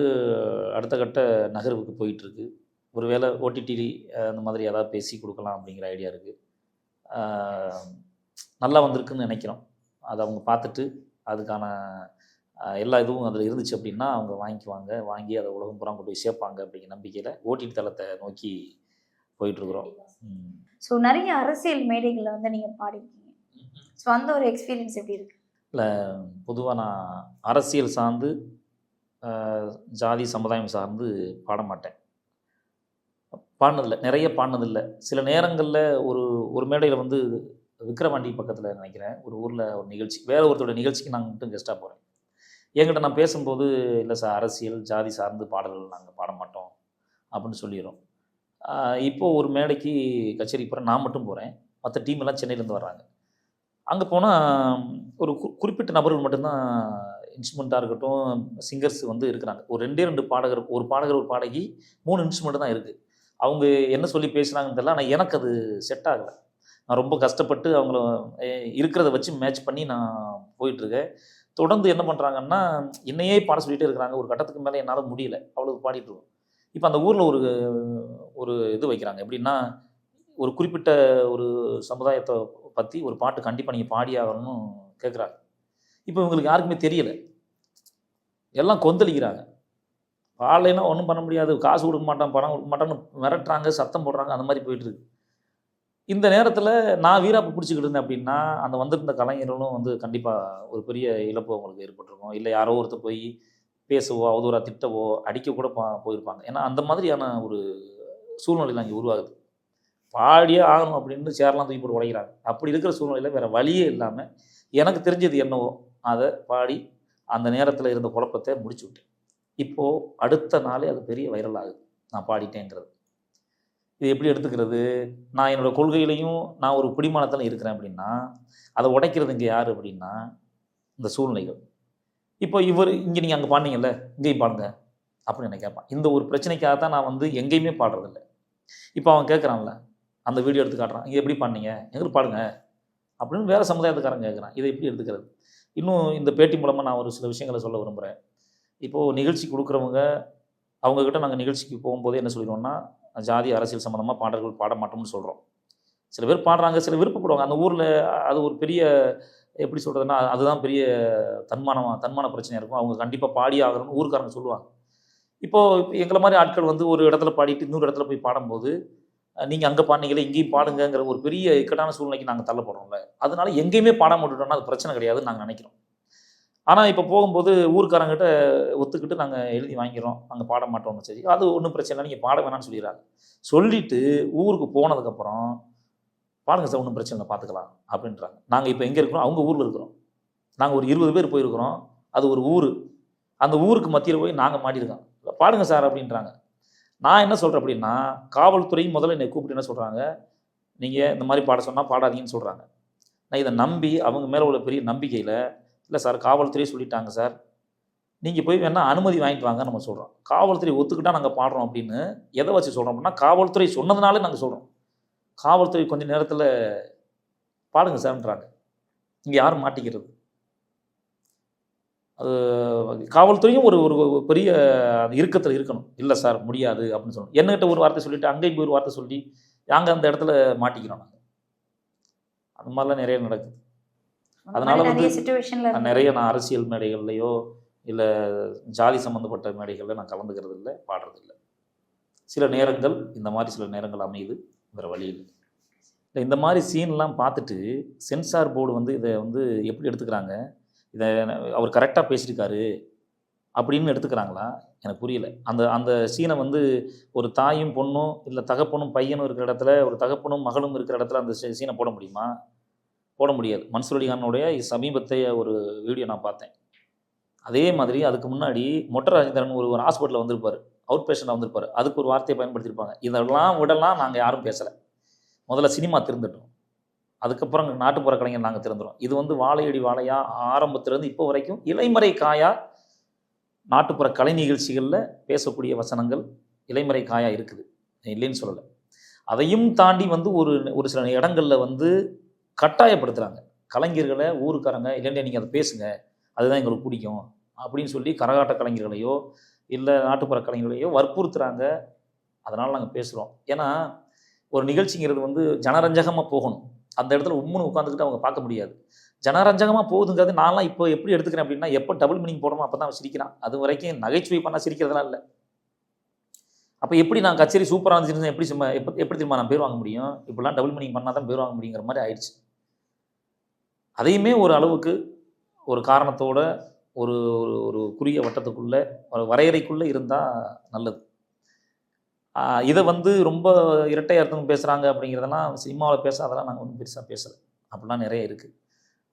அடுத்த கட்ட நகர்வுக்கு போயிட்டுருக்கு. ஒரு வேளை ஓடிடி அந்த மாதிரி ஏதாவது பேசி கொடுக்கலாம் அப்படிங்கிற ஐடியா இருக்குது. நல்லா வந்திருக்குன்னு நினைக்கிறோம். அதை அவங்க பார்த்துட்டு அதுக்கான எல்லா இதுவும் அதில் இருந்துச்சு அப்படின்னா அவங்க வாங்கிக்குவாங்க. வாங்கி அதை உலகம் பூரா கொண்டு போய் சேர்ப்பாங்க அப்படிங்கிற நம்பிக்கையில் ஓடிடி தளத்தை நோக்கி போயிட்டுருக்குறோம். ஸோ நிறைய அரசியல் மேடைகளில் வந்து நீங்கள் பாடிருக்கீங்க. ஸோ அந்த ஒரு எக்ஸ்பீரியன்ஸ் எப்படி இருக்குது? இல்லை, பொதுவாக நான் அரசியல் சார்ந்து ஜாதி சமுதாயம் சார்ந்து பாட மாட்டேன். பாடினதில்லை, நிறைய பாடினதில்லை. சில நேரங்களில் ஒரு மேடையில் வந்து விக்கிரவாண்டி பக்கத்தில் நினைக்கிறேன் ஒரு ஊரில் ஒரு நிகழ்ச்சி, வேறு ஒருத்தரோட நிகழ்ச்சிக்கு நாங்கள் மட்டும் கெஸ்ட்டாக போகிறேன். என்கிட்ட நான் பேசும்போது, இல்லை சார் அரசியல் ஜாதி சார்ந்து பாடல்கள் நாங்கள் பாட மாட்டோம் அப்படின்னு சொல்லிடுறோம். இப்போது ஒரு மேடைக்கு கச்சேரி போகிறேன், நான் மட்டும் போகிறேன். மற்ற டீம் எல்லாம் சென்னையிலேருந்து வர்றாங்க. அங்கே போனால் ஒரு குறிப்பிட்ட நபர்கள் மட்டும்தான் இன்ஸ்ட்ருமெண்ட்டாக இருக்கட்டும், சிங்கர்ஸ் வந்து இருக்கிறாங்க. ஒரு 2 பாடகர், ஒரு பாடகர் ஒரு பாடகி, 3 இன்ஸ்ட்ருமெண்ட் தான் இருக்குது. அவங்க என்ன சொல்லி பேசுகிறாங்கன்னு தெரியல. ஆனால் எனக்கு அது செட் ஆகலை. நான் ரொம்ப கஷ்டப்பட்டு அவங்கள இருக்கிறத வச்சு மேட்ச் பண்ணி நான் போயிட்டுருக்கேன். தொடர்ந்து என்ன பண்ணுறாங்கன்னா, என்னையே பாட சொல்லிகிட்டே இருக்கிறாங்க. ஒரு கட்டத்துக்கு மேலே என்னால் முடியல, அவ்வளவு பாடிட்டுருக்கோம். இப்போ அந்த ஊரில் ஒரு இது வைக்கிறாங்க. எப்படின்னா, ஒரு குறிப்பிட்ட ஒரு சமுதாயத்தை பற்றி ஒரு பாட்டு கண்டிப்பாக நீங்கள் பாடி ஆகணும்னு கேட்குறாங்க. இப்போ இவங்களுக்கு யாருக்குமே தெரியலை, எல்லாம் கொந்தளிக்கிறாங்க. பாடலைன்னா ஒன்றும் பண்ண முடியாது, காசு கொடுக்க மாட்டான், பணம் கொடுக்க மாட்டான்னு மிரட்டுறாங்க, சத்தம் போடுறாங்க, அந்த மாதிரி போயிட்டு இருக்கு. இந்த நேரத்தில் நான் வீராப்பு பிடிச்சிக்கிட்டு இருந்தேன் அப்படின்னா, அந்த வந்திருந்த கலைஞர்களும் வந்து கண்டிப்பாக ஒரு பெரிய இழப்பு அவங்களுக்கு ஏற்பட்டிருக்கும். இல்லை யாரோ ஒருத்தர் போய் பேசவோ, அவதூறா திட்டவோ, அடிக்க கூட போயிருப்பாங்க. ஏன்னா அந்த மாதிரியான ஒரு சூழ்நிலையில் அங்கே உருவாகுது. பாடியே ஆகணும் அப்படின்னு சேர்லாம் தூக்கி போட்டு உடைக்கிறாங்க. அப்படி இருக்கிற சூழ்நிலையில் வேறு வழியே இல்லாமல் எனக்கு தெரிஞ்சது என்னவோ அதை பாடி அந்த நேரத்தில் இருந்த குழப்பத்தை முடிச்சு விட்டேன். இப்போது அடுத்த நாளே அது பெரிய வைரல் ஆகுது, நான் பாடிட்டேங்கிறது. இது எப்படி எடுத்துக்கிறது? நான் என்னோடய கொள்கையிலையும் நான் ஒரு பிடிமானத்தில் இருக்கிறேன் அப்படின்னா, அதை உடைக்கிறது இங்கே யார் அப்படின்னா இந்த சூழ்நிலைகள். இப்போ இவர் இங்கே நீங்கள் அங்கே பாடினீங்கல்ல, இங்கேயும் பாடுங்க அப்படின்னு என்ன கேட்பான். இந்த ஒரு பிரச்சனைக்காக தான் நான் வந்து எங்கேயுமே பாடுறதில்ல. இப்போ அவன் கேட்குறான்ல, அந்த வீடியோ எடுத்து காட்டுறான், இங்கே எப்படி பாடினீங்க, எங்களுக்கு பாடுங்க அப்படின்னு வேறு சமுதாயத்துக்காரன் கேட்குறான். இதை எப்படி எடுத்துக்கிறது? இன்னும் இந்த பேட்டி மூலமாக நான் ஒரு சில விஷயங்களை சொல்ல விரும்புகிறேன். இப்போது நிகழ்ச்சி கொடுக்குறவங்க அவங்கக்கிட்ட நாங்கள் நிகழ்ச்சிக்கு போகும்போது என்ன சொல்லிடுவோம்னா, ஜாதி அரசியல் சம்மந்தமாக பாடல்கள் பாட மாட்டோம்னு சொல்கிறோம். சில பேர் பாடுறாங்க, சில விருப்பப்படுவாங்க. அந்த ஊரில் அது ஒரு பெரிய எப்படி சொல்கிறதுன்னா, அதுதான் பெரிய தன்மான பிரச்சனையாக இருக்கும். அவங்க கண்டிப்பாக பாடி ஆகணும்னு ஊருக்காரங்க சொல்லுவாங்க. இப்போது எங்களை மாதிரி ஆட்கள் வந்து ஒரு இடத்துல பாடிட்டு இன்னொரு இடத்துல போய் பாடும்போது, நீங்கள் அங்கே பாடினீங்களே இங்கேயும் பாடுங்கங்கிற ஒரு பெரிய இக்கட்டான சூழ்நிலைக்கு நாங்கள் தள்ளப்படுறோம்ல. அதனால எங்கேயுமே பாடாம விட்டுட்டோம்னா அது பிரச்சனை கிடையாதுன்னு நாங்கள் நினைக்கிறோம். ஆனால் இப்போ போகும்போது ஊர்க்காரங்கிட்ட ஒத்துக்கிட்டு நாங்கள் எழுதி வாங்கிறோம், நாங்கள் பாட மாட்டோம்னு. சரி, அது ஒன்றும் பிரச்சனை இல்லை, நீங்கள் பாட வேணாம்னு சொல்லிடுறாங்க. சொல்லிவிட்டு ஊருக்கு போனதுக்கப்புறம் பாருங்க சார், ஒன்றும் பிரச்சனை இல்லை, பார்த்துக்கலாம் அப்படின்றாங்க. நாங்கள் இப்போ எங்கே இருக்கிறோம்? அவங்க ஊரில் இருக்கிறோம். நாங்கள் ஒரு 20 பேர் போயிருக்கிறோம். அது ஒரு ஊர். அந்த ஊருக்கு மத்தியில் போய் நாங்கள் மாட்டியிருக்கோம். பாடுங்க சார் அப்படின்றாங்க. நான் என்ன சொல்கிறேன் அப்படின்னா, காவல்துறையும் முதல்ல என்னை கூப்பிட்டு என்ன சொல்கிறாங்க, நீங்கள் இந்த மாதிரி பாட சொன்னால் பாடாதீங்கன்னு சொல்கிறாங்க. நான் இதை நம்பி அவங்க மேலே உள்ள பெரிய நம்பிக்கையில், இல்லை சார் காவல்துறையே சொல்லிட்டாங்க சார், நீங்கள் போய் வேணால் அனுமதி வாங்கிட்டு வாங்க நம்ம சொல்கிறோம். காவல்துறை ஒத்துக்கிட்டால் நாங்கள் பாடுறோம் அப்படின்னு எதை வச்சு சொல்கிறோம் அப்படின்னா, காவல்துறை சொன்னதுனாலே நாங்கள் சொல்கிறோம். காவல்துறை கொஞ்சம் நேரத்தில் பாடுங்க சார்ன்றாங்க. இங்கே யாரும் மாட்டிக்கிறது? அது காவல்துறையும் ஒரு ஒரு பெரிய இறுக்கத்தில் இருக்கணும். இல்லை சார் முடியாது அப்படின்னு சொல்லணும். என்கிட்ட ஒரு வார்த்தை சொல்லிவிட்டு அங்கேயும் போய் ஒரு வார்த்தை சொல்லி நாங்கள் அந்த இடத்துல மாட்டிக்கிறோம். நாங்கள் அந்த மாதிரிலாம் நிறைய நடக்குது. அதனால் வந்து நிறைய நான் அரசியல் மேடைகள்லையோ இல்லை ஜாதி சம்மந்தப்பட்ட மேடைகளில் நான் கலந்துக்கிறது இல்லை, பாடுறதில்லை. சில நேரங்கள் இந்த மாதிரி சில நேரங்கள் அமையுது, வேறு வழி இல்லை. இந்த மாதிரி சீன்லாம் பார்த்துட்டு சென்சார் போர்டு வந்து இதை வந்து எப்படி எடுத்துக்கிறாங்க, இதை அவர் கரெக்டாக பேசியிருக்காரு அப்படின்னு எடுத்துக்கிறாங்களா எனக்கு புரியல. அந்த அந்த சீனை வந்து ஒரு தாயும் பொண்ணும் இல்லை தகப்பனும் பையனும் இருக்கிற இடத்துல, ஒரு தகப்பனும் மகளும் இருக்கிற இடத்துல அந்த சீனை போட முடியுமா? போட முடியாது. மன்சூர் அலிகானுடைய சமீபத்தைய ஒரு வீடியோ நான் பார்த்தேன். அதே மாதிரி அதுக்கு முன்னாடி மொட்டை ராஜேந்திரன் ஒரு ஹாஸ்பிட்டலில் வந்திருப்பார், அவுட் பேஷண்ட்டாக வந்திருப்பார். அதுக்கு ஒரு வார்த்தையை பயன்படுத்தியிருப்பாங்க. இதெல்லாம் விடலாம் நாங்கள் யாரும் பேசலை. முதல்ல சினிமா திருந்தட்டும், அதுக்கப்புறம் நாட்டுப்புற கலைஞர் நாங்கள் திறந்துடும். இது வந்து வாழையடி வாழையா ஆரம்பத்திலேருந்து இப்போ வரைக்கும் இலைமறை காயா நாட்டுப்புற கலை நிகழ்ச்சிகளில் பேசக்கூடிய வசனங்கள் இலைமறை காயா இருக்குது, இல்லைன்னு சொல்லலை. அதையும் தாண்டி வந்து ஒரு சில இடங்களில் வந்து கட்டாயப்படுத்துகிறாங்க கலைஞர்களை. ஊருக்காரங்க இல்லைன்னா நீங்கள் அதை பேசுங்க, அதுதான் எங்களுக்கு பிடிக்கும் அப்படின்னு சொல்லி கரகாட்ட கலைஞர்களையோ இல்லை நாட்டுப்புற கலைஞர்களையோ வற்புறுத்துகிறாங்க. அதனால் நாங்கள் பேசுகிறோம். ஏன்னா ஒரு நிகழ்ச்சிங்கிறது வந்து ஜனரஞ்சகமாக போகணும். அந்த இடத்துல உம்முன்னு உட்காந்துக்கிட்டு அவங்க பார்க்க முடியாது. ஜனரஞ்சகமாக போகுதுங்கிறது நான்லாம் இப்போ எப்படி எடுத்துக்கிறேன் அப்படின்னா, எப்போ டபுள் மீனிங் போடணும் அப்போ தான் சிரிக்கிறான். அது வரைக்கும் நகைச்சுவை பண்ணால் சிரிக்கிறதுலாம் இல்லை. அப்போ எப்படி நான் கச்சேரி சூப்பராக இருந்துச்சுன்னு எப்படி திரும்ப நான் பேர் வாங்க முடியும்? இப்படிலாம் டபுள் மீனிங் பண்ணால் தான் பேர் வாங்க முடியுங்கிற மாதிரி ஆயிடுச்சு. அதையுமே ஒரு அளவுக்கு ஒரு காரணத்தோட ஒரு ஒரு குறுகிய வட்டத்துக்குள்ளே ஒரு வரையறைக்குள்ளே இருந்தால் நல்லது. இதை வந்து ரொம்ப இரட்டை அர்த்தம் பேசுகிறாங்க அப்படிங்கிறதெல்லாம் சினிமாவில் அதெல்லாம் நாங்கள் ஒன்றும் பெருசாக பேசலை. அப்படிலாம் நிறைய இருக்குது.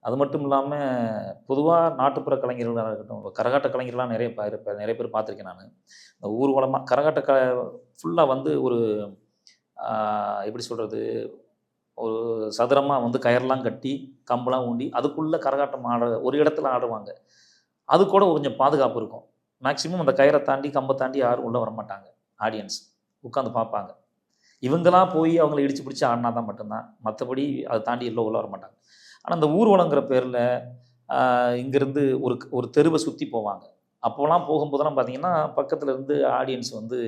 அது மட்டும் இல்லாமல் பொதுவாக நாட்டுப்புற கலைஞர்களாக இருக்கட்டும், கரகாட்ட கலைஞர்கள்லாம் நிறைய பேர் பார்த்துருக்கேன் நான். இந்த ஊர்வலமாக கரகாட்ட ஃபுல்லாக வந்து ஒரு எப்படி சொல்கிறது, ஒரு சதுரமாக வந்து கயர்லாம் கட்டி கம்பெலாம் ஊண்டி அதுக்குள்ளே கரகாட்டம் ஒரு இடத்துல ஆடுவாங்க. அது கூட கொஞ்சம் பாதுகாப்பு இருக்கும். மேக்ஸிமம் அந்த கயிறை தாண்டி கம்பை தாண்டி யாரும் உள்ளே வரமாட்டாங்க. ஆடியன்ஸ் உட்காந்து பார்ப்பாங்க. இவங்களாம் போய் அவங்கள இடித்து பிடிச்சி ஆடினா தான் மட்டும்தான், மற்றபடி அதை தாண்டி எல்லாம் உள்ள வரமாட்டாங்க. ஆனால் அந்த ஊர்வலங்கிற பேரில் இங்கேருந்து ஒரு தெருவை சுற்றி போவாங்க. அப்போலாம் போகும்போதெல்லாம் பார்த்தீங்கன்னா பக்கத்தில் இருந்து ஆடியன்ஸ் வந்து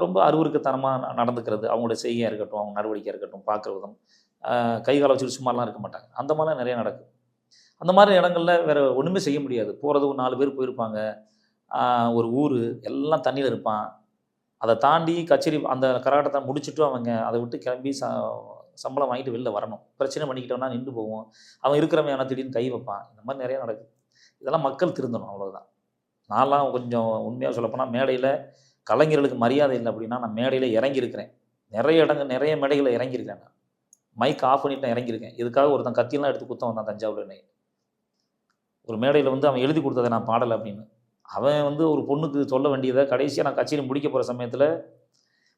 ரொம்ப அருவருக்கத்தனமாக நடந்துக்கிறது, அவங்களோட செய்கையாக இருக்கட்டும், அவங்க நடவடிக்கையாக இருக்கட்டும், பார்க்குற விதம், கை காலை வச்சுட்டு சும்மாலாம் இருக்க மாட்டாங்க. அந்த மாதிரிலாம் நிறைய நடக்கும். அந்த மாதிரி இடங்களில் வேறு ஒன்றுமே செய்ய முடியாது. போகிறது ஒரு 4 பேர் போயிருப்பாங்க. ஒரு ஊர் எல்லாம் தண்ணியில் இருப்பான். அதை தாண்டி கச்சேரி அந்த கரகாட்டத்தை முடிச்சுட்டு அவங்க அதை விட்டு கிளம்பி சம்பளம் வாங்கிட்டு வெளில வரணும். பிரச்சனை பண்ணிக்கிட்டோம்னா நின்று போவோம். அவன் இருக்கிறவன் ஆனால் திடீர்னு கை வைப்பான். இந்த மாதிரி நிறைய நடக்குது. இதெல்லாம் மக்கள் திருந்தணும், அவ்வளோதான். நான்லாம் கொஞ்சம் உண்மையாக சொல்லப்போனால் மேடையில் கலைஞர்களுக்கு மரியாதை இல்லை அப்படின்னா நான் மேடையில் இறங்கியிருக்கிறேன். நிறைய மேடைகளில் இறங்கியிருக்கேன். நான் மைக் ஆஃப் பண்ணிட்டு நான் இறங்கியிருக்கேன். இதுக்காக ஒருத்தன் கத்தியெல்லாம் எடுத்து குத்த வந்தான் தஞ்சாவூர்ல. ஒரு மேடையில் வந்து அவன் எழுதி கொடுத்ததை நான் பாடலை அப்படின்னு. அவன் வந்து ஒரு பொண்ணுக்கு சொல்ல வேண்டியதை கடைசியாக நான் கச்சேரி முடிக்க போகிற சமயத்தில்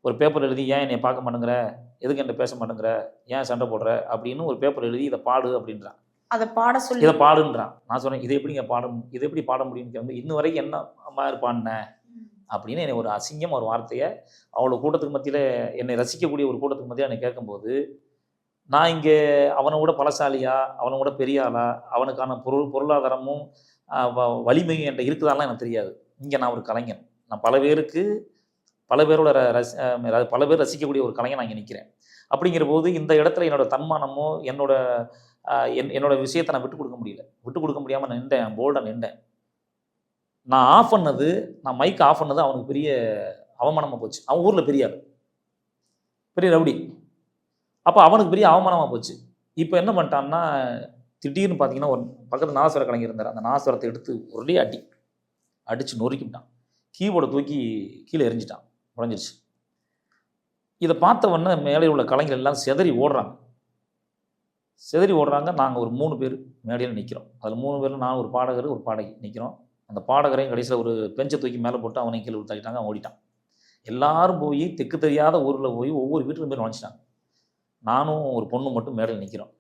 ஒரு பேப்பர் எழுதி, ஏன் என்னை பார்க்க மாட்டேங்கிற, எதுக்கு என்கிட்ட பேச மாட்டேங்கிற, ஏன் சண்டை போடுற அப்படின்னு ஒரு பேப்பர் எழுதி இதை பாடு அப்படின்றான். அதை பாட சொல்லி இதை பாடுன்றான். நான் சொன்னேன், இதை எப்படிங்க இதை எப்படி பாட முடியும்னு கேட்கும். இன்னும் வரைக்கும் என்ன அம்மா பாடினேன் அப்படின்னு என்னை ஒரு அசிங்கம் ஒரு வார்த்தையை அவ்வளோ கூட்டத்துக்கு மத்தியில், என்னை ரசிக்கக்கூடிய ஒரு கூட்டத்துக்கு மத்தியில் என்னை கேட்கும்போது, நான் இங்கே அவனை விட பலசாலியா, அவனை விட பெரிய ஆளா, அவனுக்கான பொருளாதாரமும் வலிமையும் என்கிட்ட இருக்குதாலாம் எனக்கு தெரியாது. இங்கே நான் ஒரு கலைஞன். நான் பல பேரோட பல பேர் ரசிக்கக்கூடிய ஒரு கலைஞன் நான் இங்கே நிற்கிறேன். அப்படிங்கிற போது இந்த இடத்துல என்னோட தன்மானமோ என்னோட விஷயத்தை நான் விட்டு கொடுக்க முடியல. விட்டு கொடுக்க முடியாமல் நின்றேன். போல்டாக நின்றேன். நான் மைக் ஆஃப் பண்ணது அவனுக்கு பெரிய அவமானமாக போச்சு. அவன் ஊரில் பெரிய ஆள், பெரிய ரவுடி. அப்போ அவனுக்கு பெரிய அவமானமாக போச்சு. இப்போ என்ன பண்ணிட்டான்னா, திடீர்னு பார்த்தீங்கன்னா ஒரு பக்கத்தில் நாதஸ்வர கலைஞர் இருந்தார். அந்த நாதஸ்வரத்தை எடுத்து ஒரே அடித்து நொறுக்கிவிட்டான். கீபோர்டை தூக்கி கீழே எரிஞ்சிட்டான், உடஞ்சிருச்சு. இதை பார்த்தவொன்னே மேலே உள்ள கலைஞர் எல்லாம் செதறி ஓடுறாங்க. நாங்கள் ஒரு 3 பேர் மேடையில் நிற்கிறோம். அதில் 3 பேரில் நான் ஒரு பாடகர், ஒரு பாடகி நிற்கிறோம். அந்த பாடகரையும் கடைசியில் ஒரு பெஞ்சை தூக்கி மேலே போட்டு அவனையும் கீழே தள்ளிட்டாங்க. அவன் ஓடிட்டான். எல்லாரும் போய் தெற்கு தெரியாத ஊரில் போய் ஒவ்வொரு வீட்டுக்கும் போய் நுழைச்சிட்டாங்க. நானும் ஒரு பொண்ணு மட்டும் மேடையில் நிற்கிறோம்.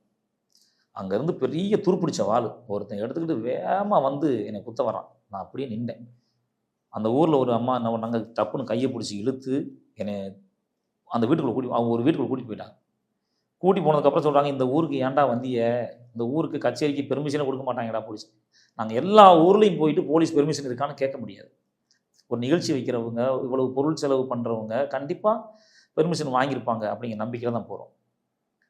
அங்கேருந்து பெரிய துருப்பிடிச்ச வாள் ஒருத்தன் எடுத்துக்கிட்டு வேகமாக வந்து என்னை குத்த வரான். நான் அப்படியே நின்றேன். அந்த ஊரில் ஒரு அம்மா என்ன பண்ணாங்க, டப்புன்னு கையை பிடிச்சி இழுத்து என்னை அந்த வீட்டுக்குள்ளே அவங்க ஒரு வீட்டுக்குள்ளே கூட்டிகிட்டு போயிட்டாங்க. கூட்டி போனதுக்கப்புறம் சொல்கிறாங்க, இந்த ஊருக்கு ஏன்டா வந்திய, இந்த ஊருக்கு கச்சேரிக்கு பெர்மிஷனே கொடுக்க மாட்டாங்கடா போலீஸ். நாங்கள் எல்லா ஊர்லேயும் போயிட்டு போலீஸ் பெர்மிஷன் இருக்கான்னு கேட்க முடியாது. ஒரு நிகழ்ச்சி வைக்கிறவங்க, இவ்வளவு பொருள் செலவு பண்ணுறவங்க கண்டிப்பாக பெர்மிஷன் வாங்கியிருப்பாங்க அப்படிங்கிற நம்பிக்கையில் தான் போகிறோம்.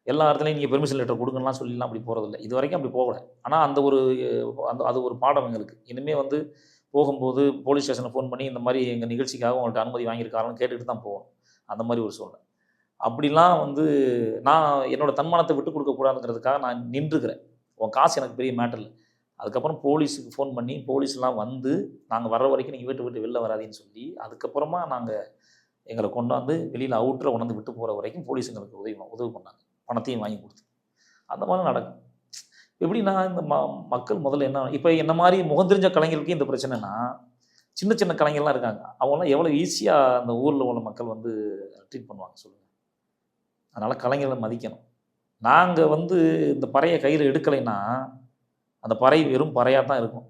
எல்லா இடத்துலையும் நீங்கள் பெர்மிஷன் லெட்டர் கொடுங்கலாம் சொல்லலாம் அப்படி போகிறதில்ல. இது வரைக்கும் அப்படி போகலை. ஆனால் அது ஒரு பாடம் எங்களுக்கு. இனிமேல் வந்து போகும்போது போலீஸ் ஸ்டேஷனை ஃபோன் பண்ணி இந்த மாதிரி எங்கள் நிகழ்ச்சிக்காக உங்கள்கிட்ட அனுமதி வாங்கியிருக்காருன்னு கேட்டுட்டு தான் போவோம். அந்த மாதிரி ஒரு சூழ்நிலை. அப்படிலாம் வந்து நான் என்னோடய தன்மானத்தை விட்டு கொடுக்கக்கூடாதுங்கிறதுக்காக நான் நின்றுக்கிறேன். உன் காசு எனக்கு பெரிய மேட்டர் இல்லை. அதுக்கப்புறம் போலீஸுக்கு ஃபோன் பண்ணி போலீஸ்லாம் வந்து நாங்கள் வர்ற வரைக்கும் நீங்கள் விட்டு வெளில வராதின்னு சொல்லி அதுக்கப்புறமா எங்களை கொண்டாந்து வெளியில் அவுட்டரை கொண்டாந்து விட்டு போகிற வரைக்கும் போலீஸ் எங்களுக்கு உதவி பண்ணாங்க. பணத்தையும் வாங்கி கொடுத்து அந்த மாதிரி நடக்கும். எப்படின்னா இந்த மக்கள் முதல்ல என்ன, இப்போ என்ன மாதிரி முகந்தெரிஞ்ச கலைஞர்களுக்கு இந்த பிரச்சனைனா, சின்ன சின்ன கலைஞர்லாம் இருக்காங்க. அவங்களாம் எவ்வளோ ஈஸியாக அந்த ஊரில் உள்ள மக்கள் வந்து ட்ரீட் பண்ணுவாங்க சொல்லுங்கள். அதனால் கலைஞர்களை மதிக்கணும். நாங்கள் வந்து இந்த பறையை கையில் எடுக்கலைன்னா அந்த பறை வெறும் பறையாக தான் இருக்கும்.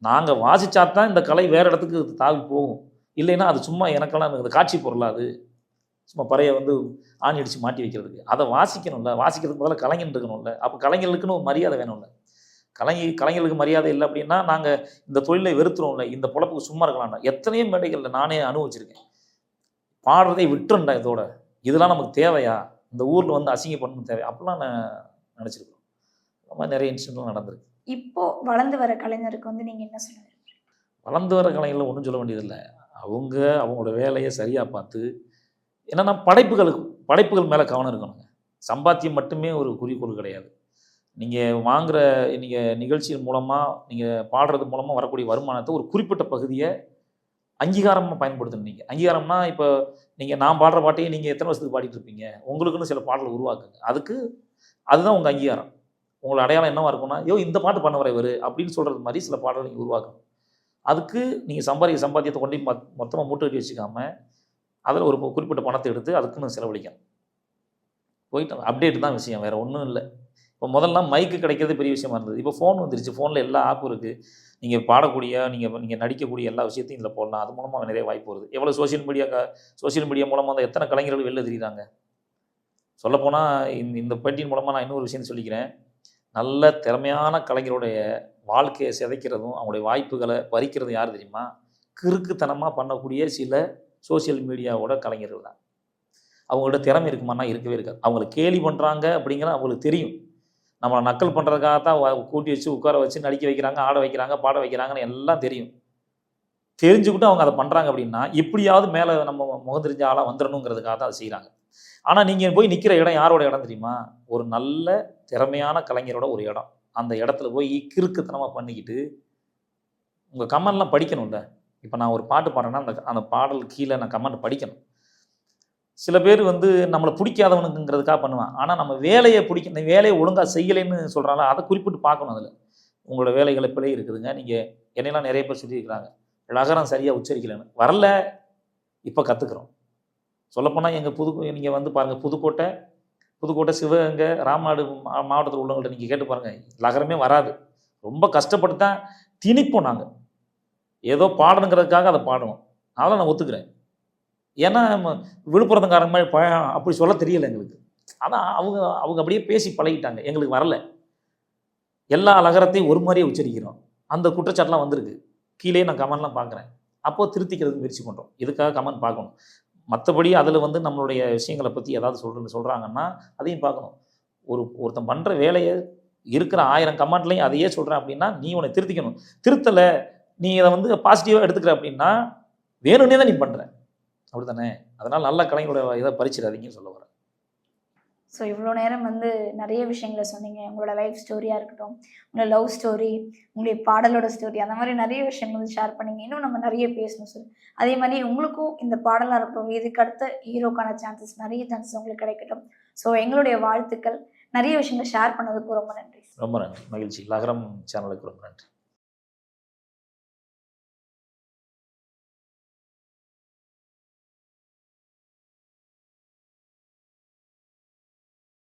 நாங்கள் வாசித்தா தான் இந்த கலை வேறு இடத்துக்கு தாவி போகும். இல்லைன்னா அது சும்மா எனக்கெல்லாம் இந்த காட்சி பொருளாக அது சும்மா பறையை வந்து ஆணி அடித்து மாட்டி வைக்கிறதுக்கு. அதை வாசிக்கணும்ல, வாசிக்கிறதுக்கு முதல்ல கலைஞன் இருக்கணும்ல. அப்போ கலைஞர்களுக்குன்னு ஒரு மரியாதை வேணும்ல. கலைஞர்களுக்கு மரியாதை இல்லை அப்படின்னா நாங்கள் இந்த தொழிலை வெறுத்துருவோம்ல. இந்த பொழப்புக்கு சும்மா இருக்கலாம்டா. எத்தனையோ மேடைகளில் நானே அனுபவிச்சிருக்கேன். பாடுறதை விட்டுருண்டா, இதெல்லாம் நமக்கு தேவையா, இந்த ஊரில் வந்து அசிங்கப்படணும் தேவை அப்படிலாம் நான் நினச்சிருக்கோம். அந்த மாதிரி நிறைய இன்சிடென்ட்லாம் நடந்திருக்கு. இப்போ வளர்ந்து வர கலைஞருக்கு வந்து நீங்கள் என்ன சொல்ல விரும்புறீங்க? வளர்ந்து வர கலைஞர்கள் ஒன்றும் சொல்ல வேண்டியதில்லை. அவங்களோட வேலையை சரியாக பார்த்து, என்னென்னா படைப்புகள் மேலே கவனம் இருக்கணுங்க. சம்பாத்தியம் மட்டுமே ஒரு குறிக்கோள் கிடையாது. நீங்கள் நிகழ்ச்சியின் மூலமாக நீங்கள் பாடுறது மூலமாக வரக்கூடிய வருமானத்தை ஒரு குறிப்பிட்ட பகுதியை அங்கீகாரமாக பயன்படுத்தணும். அங்கீகாரம்னா இப்போ நான் பாடுற பாட்டையே நீங்கள் எத்தனை வருஷத்துக்கு பாடிட்டு இருப்பீங்க, உங்களுக்குன்னு சில பாடலை உருவாக்குங்க. அதுதான் உங்கள் அங்கீகாரம். உங்களோட அடையாளம் என்னவா இருக்கும்னா, இந்த பாட்டு பண்ண வர இவர் அப்படின்னு சொல்கிறது மாதிரி சில பாடலை நீங்கள் உருவாக்கணும். அதுக்கு நீங்கள் சம்பாத்தியத்தை கொண்டு மொத்தமாக மூட்டை கட்டி வச்சுக்காமல் அதில் ஒரு குறிப்பிட்ட பணத்தை எடுத்து அதுக்குன்னு செலவழிக்கணும். போயிட்டு அப்டேட் தான் விஷயம், வேறு ஒன்றும் இல்லை. இப்போ முதல்லாம் மைக்கு கிடைக்கிறது பெரிய விஷயமா இருந்தது. இப்போ ஃபோன் வந்துருச்சு. ஃபோனில் எல்லா ஆப்பும் இருக்குது. நீங்கள் பாடக்கூடிய நீங்கள் நடிக்கக்கூடிய எல்லா விஷயத்தையும் இதில் போடலாம். அது மூலமாக நிறைய வாய்ப்பு வருது. எவ்வளோ சோஷியல் மீடியா மூலமாக வந்து எத்தனை கலைஞர்கள் வெளில தெரியுறாங்க. சொல்லப்போனால் இந்த பேட்டியின் மூலமாக நான் இன்னொரு விஷயம் சொல்லிக்கிறேன். நல்ல திறமையான கலைஞருடைய வாழ்க்கையை சிதைக்கிறதும் அவங்களுடைய வாய்ப்புகளை பறிக்கிறதும் யார் தெரியுமா? கிறுக்குத்தனமாக பண்ணக்கூடிய சில சோஷியல் மீடியாவோட கலைஞர்கள் தான். அவங்களோட திறமை இருக்குமானா இருக்கவே இருக்காது. அவங்கள கேலி பண்ணுறாங்க அப்படிங்கிற அவங்களுக்கு தெரியும். நம்மளை நக்கல் பண்ணுறதுக்காக தான் கூட்டி வச்சு உட்கார வச்சு நடிக்க வைக்கிறாங்க, ஆட வைக்கிறாங்க, பாட வைக்கிறாங்கன்னு எல்லாம் தெரியும். தெரிஞ்சுக்கிட்டு அவங்க அதை பண்ணுறாங்க அப்படின்னா எப்படியாவது மேலே நம்ம முகம் தெரிஞ்ச ஆளாக வந்துடணுங்கிறதுக்காக தான் அதை செய்கிறாங்க. ஆனால் நீங்கள் போய் நிற்கிற இடம் யாரோட இடம் தெரியுமா? ஒரு நல்ல திறமையான கலைஞரோட ஒரு இடம். அந்த இடத்துல போய் கிறுக்குத்தனமாக பண்ணிக்கிட்டு உங்கள் கமெண்ட்லாம் படிக்கணும்ல. இப்போ நான் ஒரு பாட்டு பாடுறேன்னா அந்த பாடல் கீழே நான் கமெண்ட் படிக்கணும். சில பேர் வந்து நம்மளை பிடிக்காதவனுங்கிறதுக்காக பண்ணுவான். ஆனால் நம்ம வேலையை இந்த வேலையை ஒழுங்காக செய்யலைன்னு சொல்கிறாங்களா, அதை குறிப்பிட்டு பார்க்கணும். அதில் உங்களோட வேலைகள் பிழை இருக்குதுங்க. நீங்கள் என்னெல்லாம் நிறைய பேர் சொல்லியிருக்கிறாங்க, லகரம் சரியாக உச்சரிக்கலைன்னு. வரல, இப்போ கற்றுக்குறோம். சொல்லப்போனால் எங்கள் நீங்கள் வந்து பாருங்கள், புதுக்கோட்டை, சிவகங்கை, ராமநாடு மாவட்டத்தில் உள்ளவங்கள்ட்ட நீங்கள் கேட்டு பாருங்கள், லகரமே வராது. ரொம்ப கஷ்டப்பட்டு தான் திணிப்போம். நாங்கள் ஏதோ பாடணுங்கிறதுக்காக அதை பாடுவோம். அதெல்லாம் நான் ஒத்துக்கிறேன். ஏன்னா விழுப்புரத்துக்காரங்க மாதிரி அப்படி சொல்ல தெரியலை எங்களுக்கு. ஆனால் அவங்க அப்படியே பேசி பழகிட்டாங்க. எங்களுக்கு வரல. எல்லா லகரத்தையும் ஒரு மாதிரியே உச்சரிக்கிறோம். அந்த குற்றச்சாட்டுலாம் வந்திருக்கு. கீழே நான் கமெண்ட்லாம் பார்க்குறேன். அப்போது திருத்திக்கிறதுக்கு முயற்சி பண்ணுறோம். இதுக்காக கமெண்ட் பார்க்கணும். மற்றபடி அதில் வந்து நம்மளுடைய விஷயங்களை பற்றி ஏதாவது சொல்கிறாங்கன்னா அதையும் பார்க்கணும். ஒருத்தன் பண்ணுற வேலையை இருக்கிற 1000 கமெண்ட்லையும் அதையே சொல்கிறேன் அப்படின்னா நீ உன்னை திருத்திக்கணும். திருத்தலை, நீ இதை வந்து பாசிட்டிவாக எடுத்துக்கிற அப்படின்னா வேணும்னே தான் நீ பண்ணுற. அப்படி தானே? அதனால் நல்ல கலைஞரோட இதை பறிச்சிடாதீங்கன்னு சொல்ல வரேன். ஸோ இவ்வளோ நேரம் வந்து நிறைய விஷயங்களை சொன்னீங்க. உங்களோட லைஃப் ஸ்டோரியாக இருக்கட்டும், உங்களோட லவ் ஸ்டோரி, உங்களுடைய பாடலோட ஸ்டோரி, அந்த மாதிரி நிறைய விஷயங்கள் வந்து ஷேர் பண்ணீங்க. இன்னும் நம்ம நிறைய பேசணும் சார். அதே மாதிரி உங்களுக்கும் இந்த பாடலாக இருக்கட்டும், இதுக்கு அடுத்த ஹீரோக்கான நிறைய சான்சஸ் உங்களுக்கு கிடைக்கட்டும். ஸோ எங்களுடைய வாழ்த்துக்கள். நிறைய விஷயங்களை ஷேர் பண்ணதுக்கு ரொம்ப நன்றி. ரொம்ப நன்றி. மகிழ்ச்சி. லகரம் சேனலுக்கு ரொம்ப நன்றி.